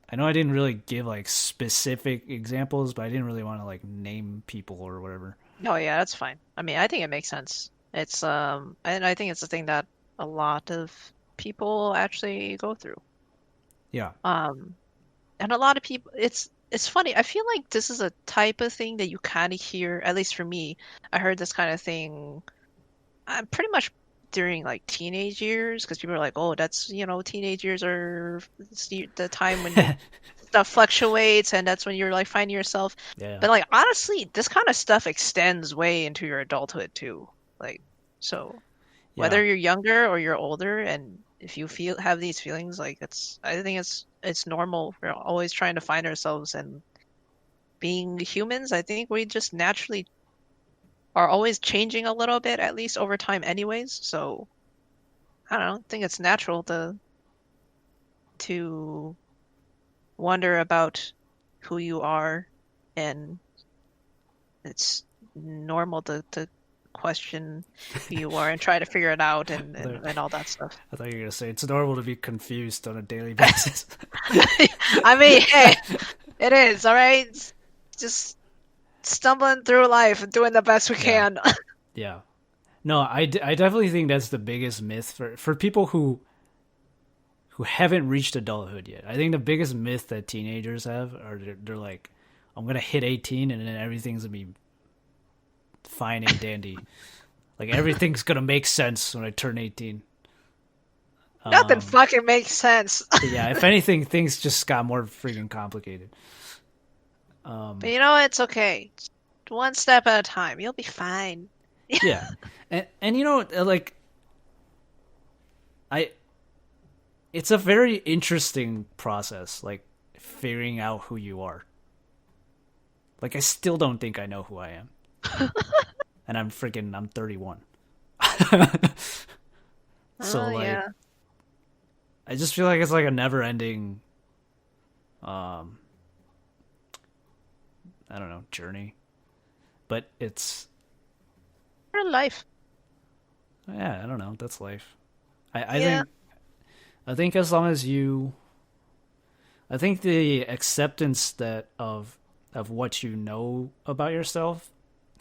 I know I didn't really give like specific examples, but I didn't really want to like name people or whatever. No, yeah, that's fine. I mean, I think it makes sense. It's and I think it's the thing that a lot of people actually go through. Yeah, Um, and a lot of people, it's funny. I feel like this is a type of thing that you kind of hear, at least for me. I heard this kind of thing pretty much during like teenage years because people are like, oh, that's, teenage years are the time when stuff fluctuates and that's when you're like finding yourself. Yeah. But like honestly, this kind of stuff extends way into your adulthood too. Like, so Yeah. whether you're younger or you're older, and if you have these feelings, like I think it's normal. We're always trying to find ourselves, and being humans, I think we just naturally are always changing a little bit, at least over time anyways. So I don't know, I think it's natural to wonder about who you are, and it's normal to question who you are and try to figure it out and, I and, thought, and all that stuff. I thought you were gonna say it's normal to be confused on a daily basis. I mean, hey, it is, all right? It's just stumbling through life and doing the best we Yeah. can. Yeah. No, I definitely think that's the biggest myth for people who haven't reached adulthood yet. I think the biggest myth that teenagers have are they're like, I'm gonna hit 18 and then everything's gonna be fine and dandy. Like everything's gonna make sense when I turn 18. Nothing Um, fucking makes sense. but yeah, if anything, things just got more freaking complicated. But you know, it's okay. Just one step at a time. You'll be fine. Yeah, and you know, like I, it's a very interesting process, like figuring out who you are. Like I still don't think I know who I am, and I'm 31. So Oh, like, yeah. I just feel like it's like a never ending, um, I don't know, journey. But it's For life. yeah, I don't know. That's life. I Yeah. think as long as you, I think the acceptance that of what you know about yourself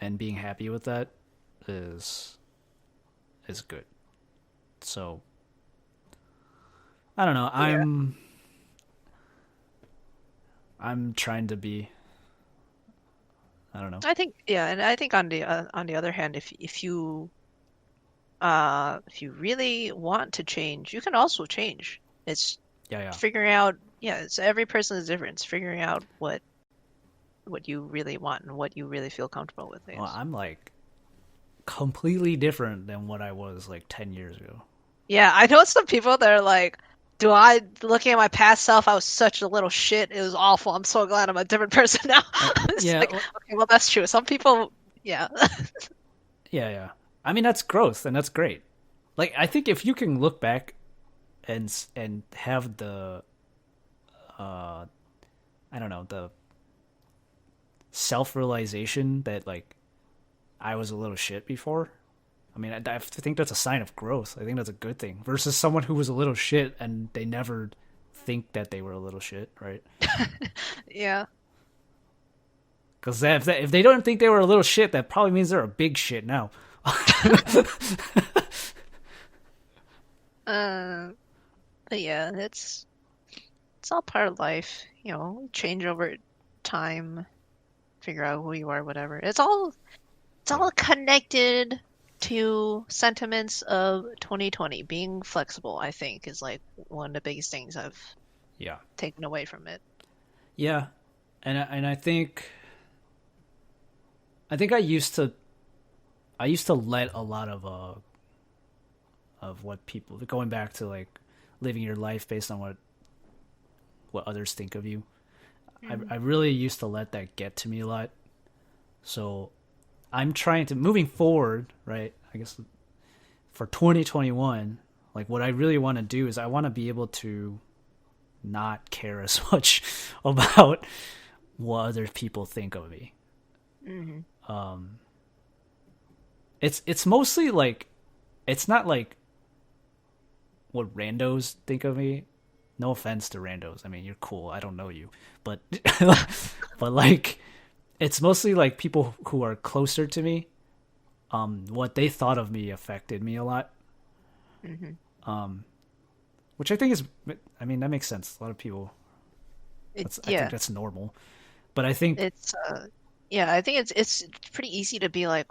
and being happy with that is good. So I don't know. Yeah. I'm trying to be. I don't know. I think, yeah, and I think on the other hand, if you really want to change, you can also change. It's Yeah, yeah. figuring out, yeah, it's every person is different. It's figuring out what you really want and what you really feel comfortable with, I Well, guess. I'm like completely different than what I was like 10 years ago. Yeah, I know some people that are like, do I, looking at my past self, I was such a little shit. It was awful. I'm so glad I'm a different person now. It's Yeah, like, okay, well, that's true. Some people, yeah. yeah, yeah. I mean, that's growth and that's great. Like I think if you can look back and have the uh I don't know, the self-realization that like I was a little shit before. I mean, I think that's a sign of growth. I think that's a good thing versus someone who was a little shit and they never think that they were a little shit, right? Yeah. Because if they don't think they were a little shit, that probably means they're a big shit now. Uh, but yeah, it's all part of life. Change over time, figure out who you are, whatever. It's all Yeah, connected to sentiments of 2020. Being flexible, I think, is like one of the biggest things I've yeah, taken away from it. yeah. And I think I used to let a lot of what people going back to like living your life based on what others think of you. Mm. I really used to let that get to me a lot. So I'm trying to moving forward, right? I guess for 2021, like what I really want to do is I want to be able to not care as much about what other people think of me. Hmm. Um, it's mostly like it's not like what randos think of me. No offense to randos. I mean, you're cool. I don't know you, but but like it's mostly like people who are closer to me. What they thought of me affected me a lot. Hmm. Um, which I think is, I mean, that makes sense. A lot of people. I think Yeah, that's normal. But I think, it's yeah, I think it's pretty easy to be like,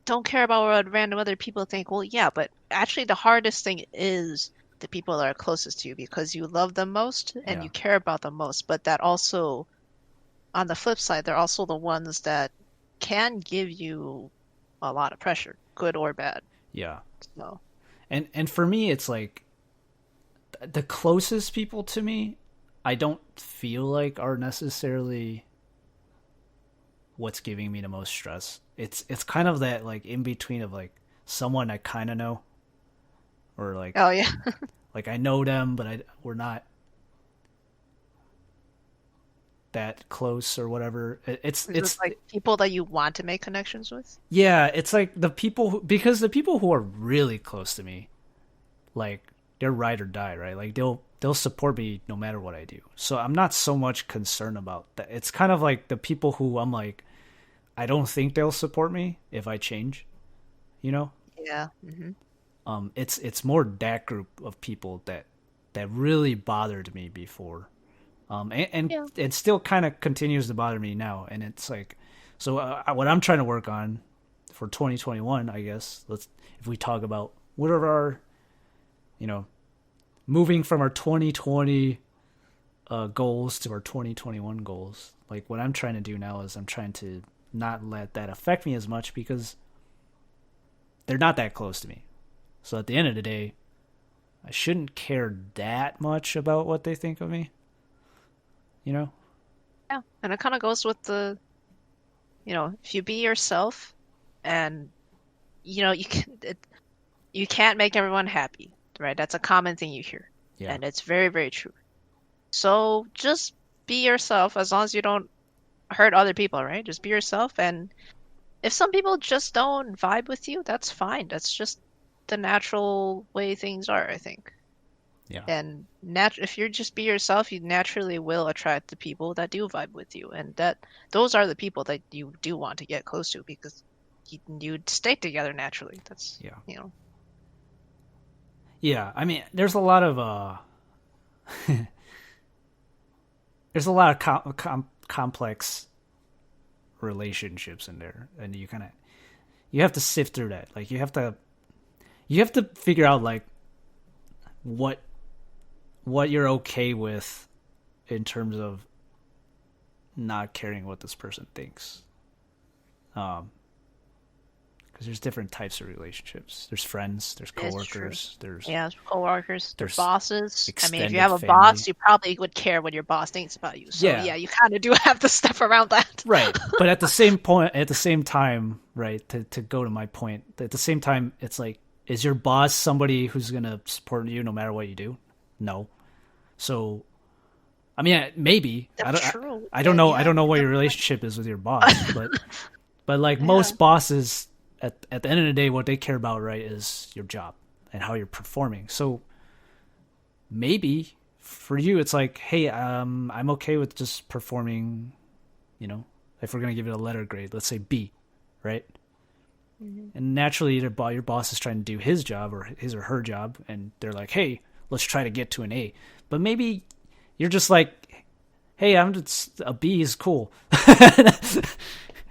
don't care about what random other people think. Well, yeah, but actually the hardest thing is the people that are closest to you because you love them most and Yeah. you care about them most. But that also, on the flip side, they're also the ones that can give you a lot of pressure, good or bad. Yeah. So, And for me it's like the closest people to me I don't feel like are necessarily what's giving me the most stress. It's kind of that like in between of like someone I kind of know or oh yeah, like I know them but we're not that close or whatever. is it like people that you want to make connections with? Yeah, it's like the people because the people who are really close to me like they're ride or die, right? Like they'll support me no matter what I do. So I'm not so much concerned about that. It's kind of like the people who I'm like I don't think they'll support me if I change, you know? Yeah. It's more that group of people that really bothered me before. Yeah. It still kind of continues to bother me now and it's like so what I'm trying to work on for 2021, I guess. Let's if we talk about what are our you know moving from our 2020 goals to our 2021 goals. Like what I'm trying to do now is I'm trying to not let that affect me as much because they're not that close to me. So at the end of the day, I shouldn't care that much about what they think of me, you know? Yeah. And it kind of goes with if you be yourself and you can't make everyone happy, right? That's a common thing you hear. Yeah. And it's very, very true. So just be yourself as long as you don't hurt other people, right? Just be yourself. And if some people just don't vibe with you, that's fine. That's just the natural way things are, I think. Yeah. And if you just be yourself, you naturally will attract the people that do vibe with you. And those are the people that you do want to get close to because you'd stay together naturally. That's, Yeah. you know. Yeah, I mean, there's a lot of there's a lot of complex relationships in there, and you have to sift through that. Like you have to figure out like what you're okay with in terms of not caring what this person thinks. Because there's different types of relationships. There's friends, there's It's true. coworkers, Yeah, coworkers, their there's bosses. I mean, if you extended have a family. boss, you probably would care what your boss thinks about you. So Yeah, yeah, you kind of do have to step around that. right. But at the same point, at the same time, right, to go to my point, at the same time, it's like, is your boss somebody who's going to support you no matter what you do? No. So, I mean, maybe. That's true. I don't know. I Yeah, don't know what your relationship is with your boss, but like yeah, most bosses, at the end of the day, what they care about, right, is your job and how you're performing. So maybe for you, it's like, hey, I'm okay with just performing. You know, if we're gonna give it a letter grade, let's say B, right? hmm And naturally, your boss is trying to do his job or his or her job, and they're like, hey, let's try to get to an A. But maybe you're just like, hey, I'm just a B is cool,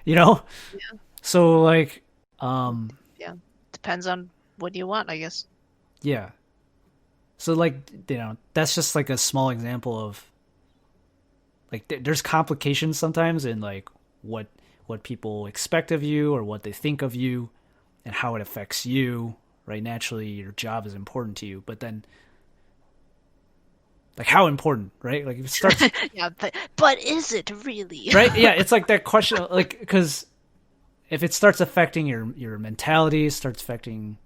you know. yeah, So like, yeah. Depends on what you want, I guess. yeah. So like, that's just like a small example of like there's complications sometimes in like what people expect of you or what they think of you and how it affects you. Right? Naturally, your job is important to you, but then like how important, right? Like if it starts, Yeah, but is it really? right? Yeah, it's like that question, like because if it starts affecting your mentality, starts affecting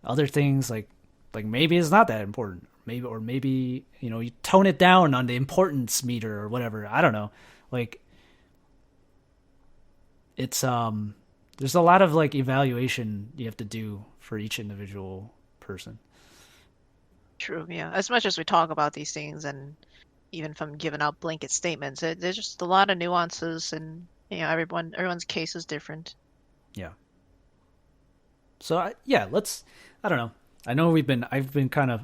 other things, like maybe it's not that important. Maybe you tone it down on the importance meter or whatever. I don't know. Like it's there's a lot of like evaluation you have to do for each individual person. True, yeah. As much as we talk about these things and even from giving out blanket statements, there's just a lot of nuances and everyone's case is different. Yeah. So yeah, let's. I don't know. I know I've been kind of.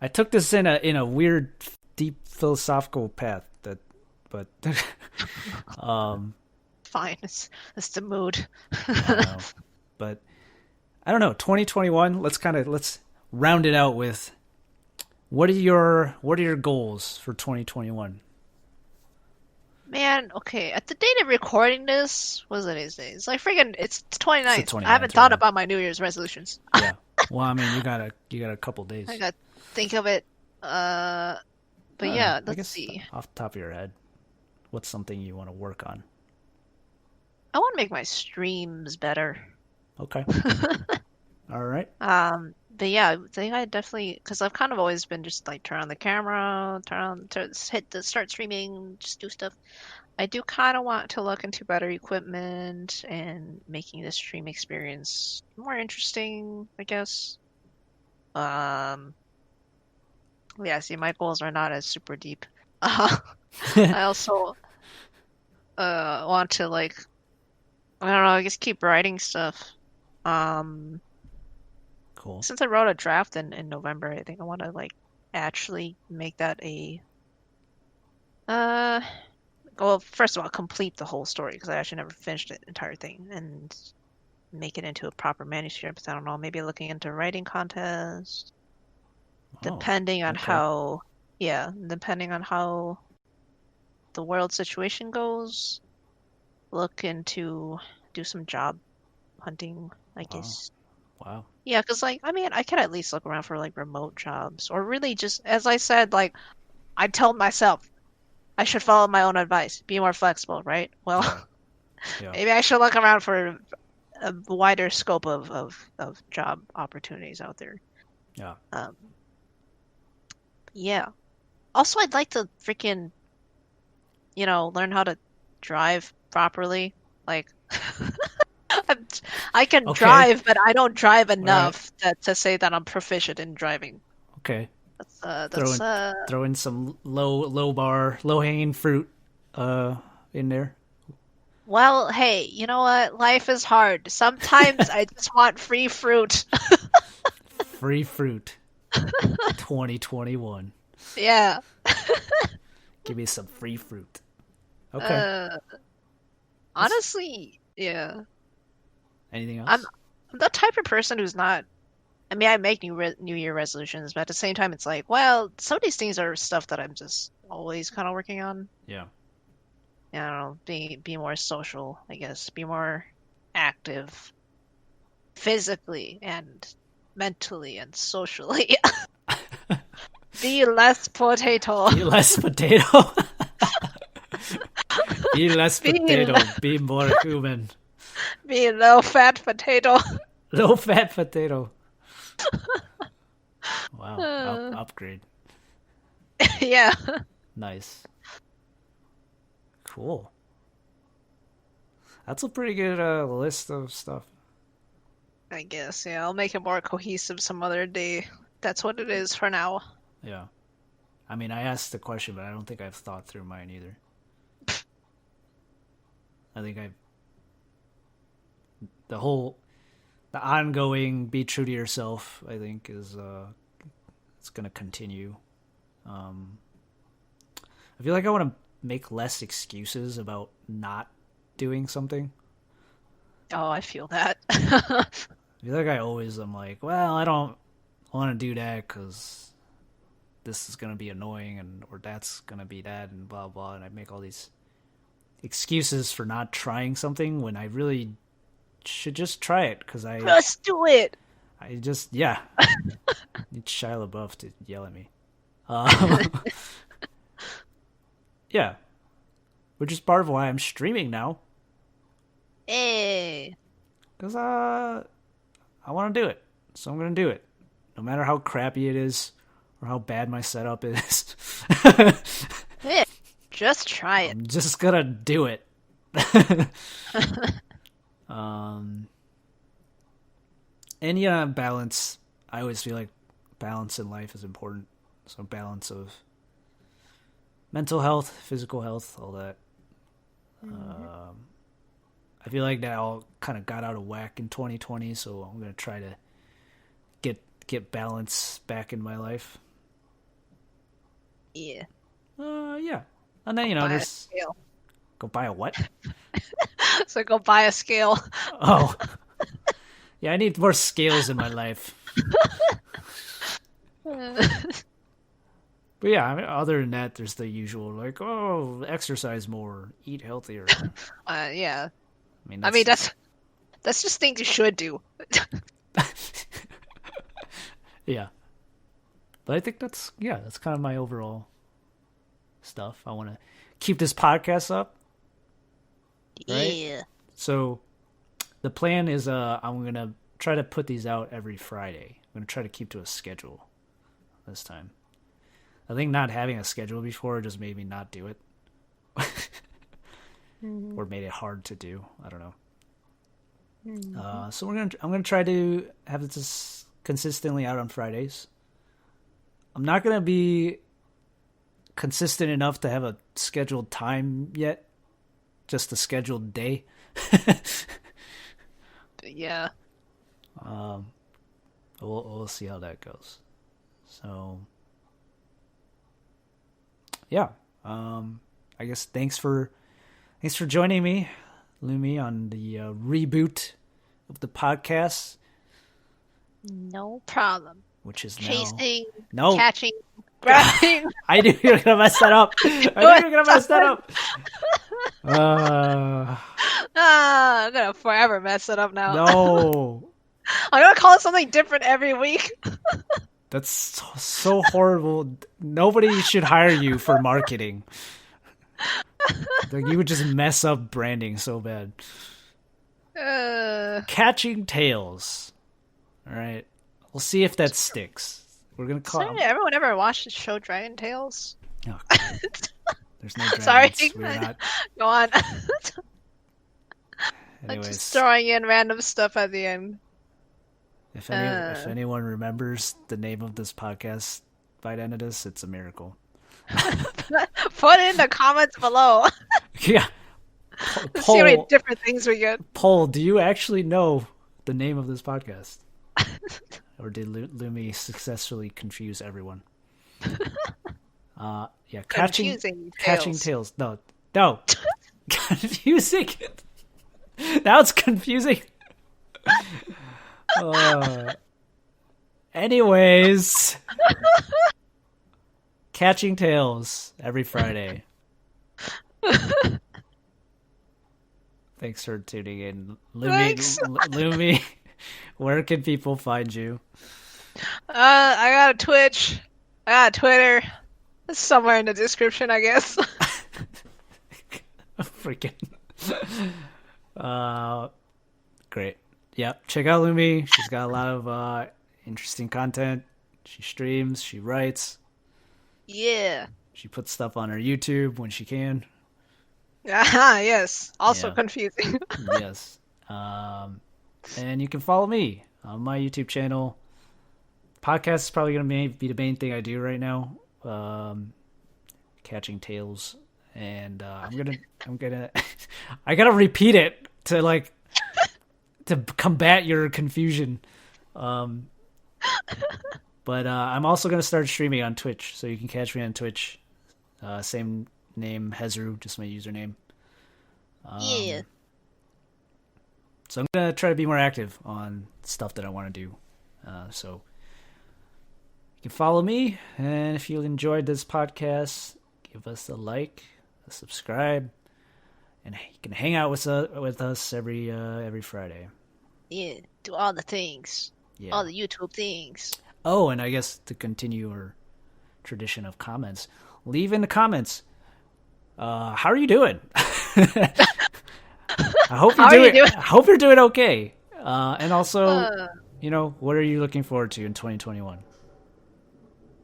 I took this in a weird, deep philosophical path but um, Fine, it's the mood. I don't know. But I don't know. 2021. Let's round it out with what are your goals for 2021? Man, okay. At the date of recording this, what is it these days? Like freaking, it's It's the 29th. I haven't 29th right thought now. about my New Year's resolutions. Yeah. Well, I mean, you got a couple I days. gotta think of it. I But don't know. yeah, I let's guess see. off the top of your head, what's something you want to work on? I want to make my streams better. Okay. All right. But yeah, I think I definitely, because I've kind of always been just like turn on the camera, hit the start streaming, just do stuff. I do kind of want to look into better equipment and making the stream experience more interesting, I guess. Um, yeah, see, my goals are not as super deep. I also want to like, I don't know, I guess keep writing stuff. Um, Cool. since I wrote a draft in November, I think I want to like actually make that a uh well, first of all, complete the whole story because I actually never finished the entire thing and make it into a proper manuscript. I don't know, maybe looking into writing contest, Oh, depending on okay. how, yeah, depending on how the world situation goes, look into do some job hunting, I Wow. guess. Wow. Yeah, because like I mean, I could at least look around for like remote jobs or really just as I said, like I told myself I should follow my own advice, be more flexible, right? Well, Yeah. Yeah. maybe I should look around for a wider scope of job opportunities out there. Yeah. Um, yeah. Also, I'd like to freaking, learn how to drive properly. Like, I'm- I can Okay. drive, but I don't drive All right. enough to say that I'm proficient in driving. Okay. That's Throw in some low hanging fruit uh in there. well, hey, you know what? Life is hard. Sometimes I just want free fruit. Free fruit 2021. Yeah. Give me some free fruit. Okay. Uh, That's honestly, yeah. anything I'm else? I'm the type of person who's not. I mean, I make New Year resolutions, but at the same time, it's like, well, some of these things are stuff that I'm just always kind of working on. Yeah. I don't know, be more social, I guess, be more active physically and mentally and socially. Be less potato. Be less potato. Be less Be potato. Be more human. be low fat potato. Low fat potato. Wow. Uh, Upgrade. yeah, Nice. Cool. That's a pretty good list of stuff. I guess. Yeah, I'll make it more cohesive some other day. That's what it is for now. Yeah. I mean, I asked the question, but I don't think I've thought through mine either. I think I the whole the ongoing be true to yourself. I think is it's gonna continue. Um, I feel like I want to make less excuses about not doing something. Oh, I feel that. I feel like I always am like, well, I don't want to do that because this is gonna be annoying and or that's gonna be that and blah blah, and I make all these excuses for not trying something when I really should just try it because Just do it. I just yeah need Shia LaBeouf to yell at me. Uh, yeah, which is part of why I'm streaming now Hey. because I want to do it, so I'm gonna do it, no matter how crappy it is or how bad my setup is. Yeah. Just try it. I'm just gonna do it. um, and yeah, balance. I always feel like balance in life is important. So balance of mental health, physical health, all that. Mhm. I feel like that all kind of got out of whack in 2020, so I'm gonna try to get balance back in my life. Yeah. Yeah, and then Buy a there's scale. go buy a what? So go buy a scale. Oh, Yeah, I need more scales in my life. But yeah, I mean, other than that, there's the usual like, oh, exercise more, eat healthier. Yeah. I mean, I mean, that's just things you should do. yeah. But I think that's kind of my overall stuff. I want to keep this podcast up, right? Yeah. So the plan is I'm going to try to put these out every Friday. I'm going to try to keep to a schedule this time. I think not having a schedule before just made me not do it. Or made it hard to do. I don't know. So I'm gonna try to have this consistently out on Fridays. I'm not gonna be consistent enough to have a scheduled time yet. Just a scheduled day. Yeah. We'll see how that goes. So yeah. I guess thanks for joining me, Lunmie, on the reboot of the podcast. No problem. Which is chasing, now... catching, grabbing. I knew you were gonna mess that up. I'm gonna forever mess it up now. No. I'm gonna call it something different every week. That's so horrible. Nobody should hire you for marketing. Like, you would just mess up branding so bad. Catching Tails. All right. We'll see if that sticks. We're gonna call. Sorry, everyone ever watched the show Dragon Tales? Oh, there's no dragons. Sorry, we're not. Go on. Anyways, I'm just throwing in random stuff at the end. If anyone remembers the name of this podcast by the end of this, it's a miracle. Put it in the comments below. Yeah. Let's see how many different things we get. Poll, do you actually know the name of this podcast? Or did Lunmie successfully confuse everyone? Yeah, catching tails. No. Confusing. Now it's confusing. Anyways, Catching Tails every Friday. Thanks for tuning in, Lunmie. Where can people find you? I got a Twitch. I got a Twitter. It's somewhere in the description, I guess. Freaking. Great. Yep. Check out Lunmie. She's got a lot of interesting content. She streams. She writes. Yeah. She puts stuff on her YouTube when she can. Yes. Also confusing. Yes. And you can follow me on my YouTube channel. Podcast is probably going to be the main thing I do right now. Catching Tails. And I'm gonna I gotta repeat it to combat your confusion. But I'm also gonna start streaming on Twitch, so you can catch me on Twitch. Same name, Hezru, just my username. Yeah. So I'm gonna try to be more active on stuff that I want to do. So you can follow me, and if you enjoyed this podcast, give us a like, a subscribe, and you can hang out with us every Friday. Yeah, do all the things. Yeah. All the YouTube things. Oh, and I guess to continue our tradition of comments, leave in the comments. How are you doing? I hope you're doing okay. And also, what are you looking forward to in 2021?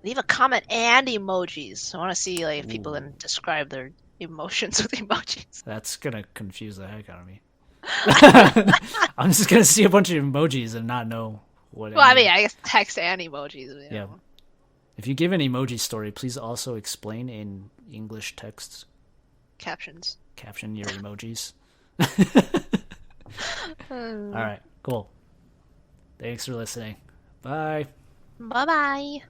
Leave a comment and emojis. I want to see if people can describe their emotions with emojis. That's gonna confuse the heck out of me. I'm just gonna see a bunch of emojis and not know what. Well, I mean, I guess text and emojis. Yeah. If you give an emoji story, please also explain in English text. Captions. Caption your emojis. All right, cool. Thanks for listening. Bye. Bye-bye.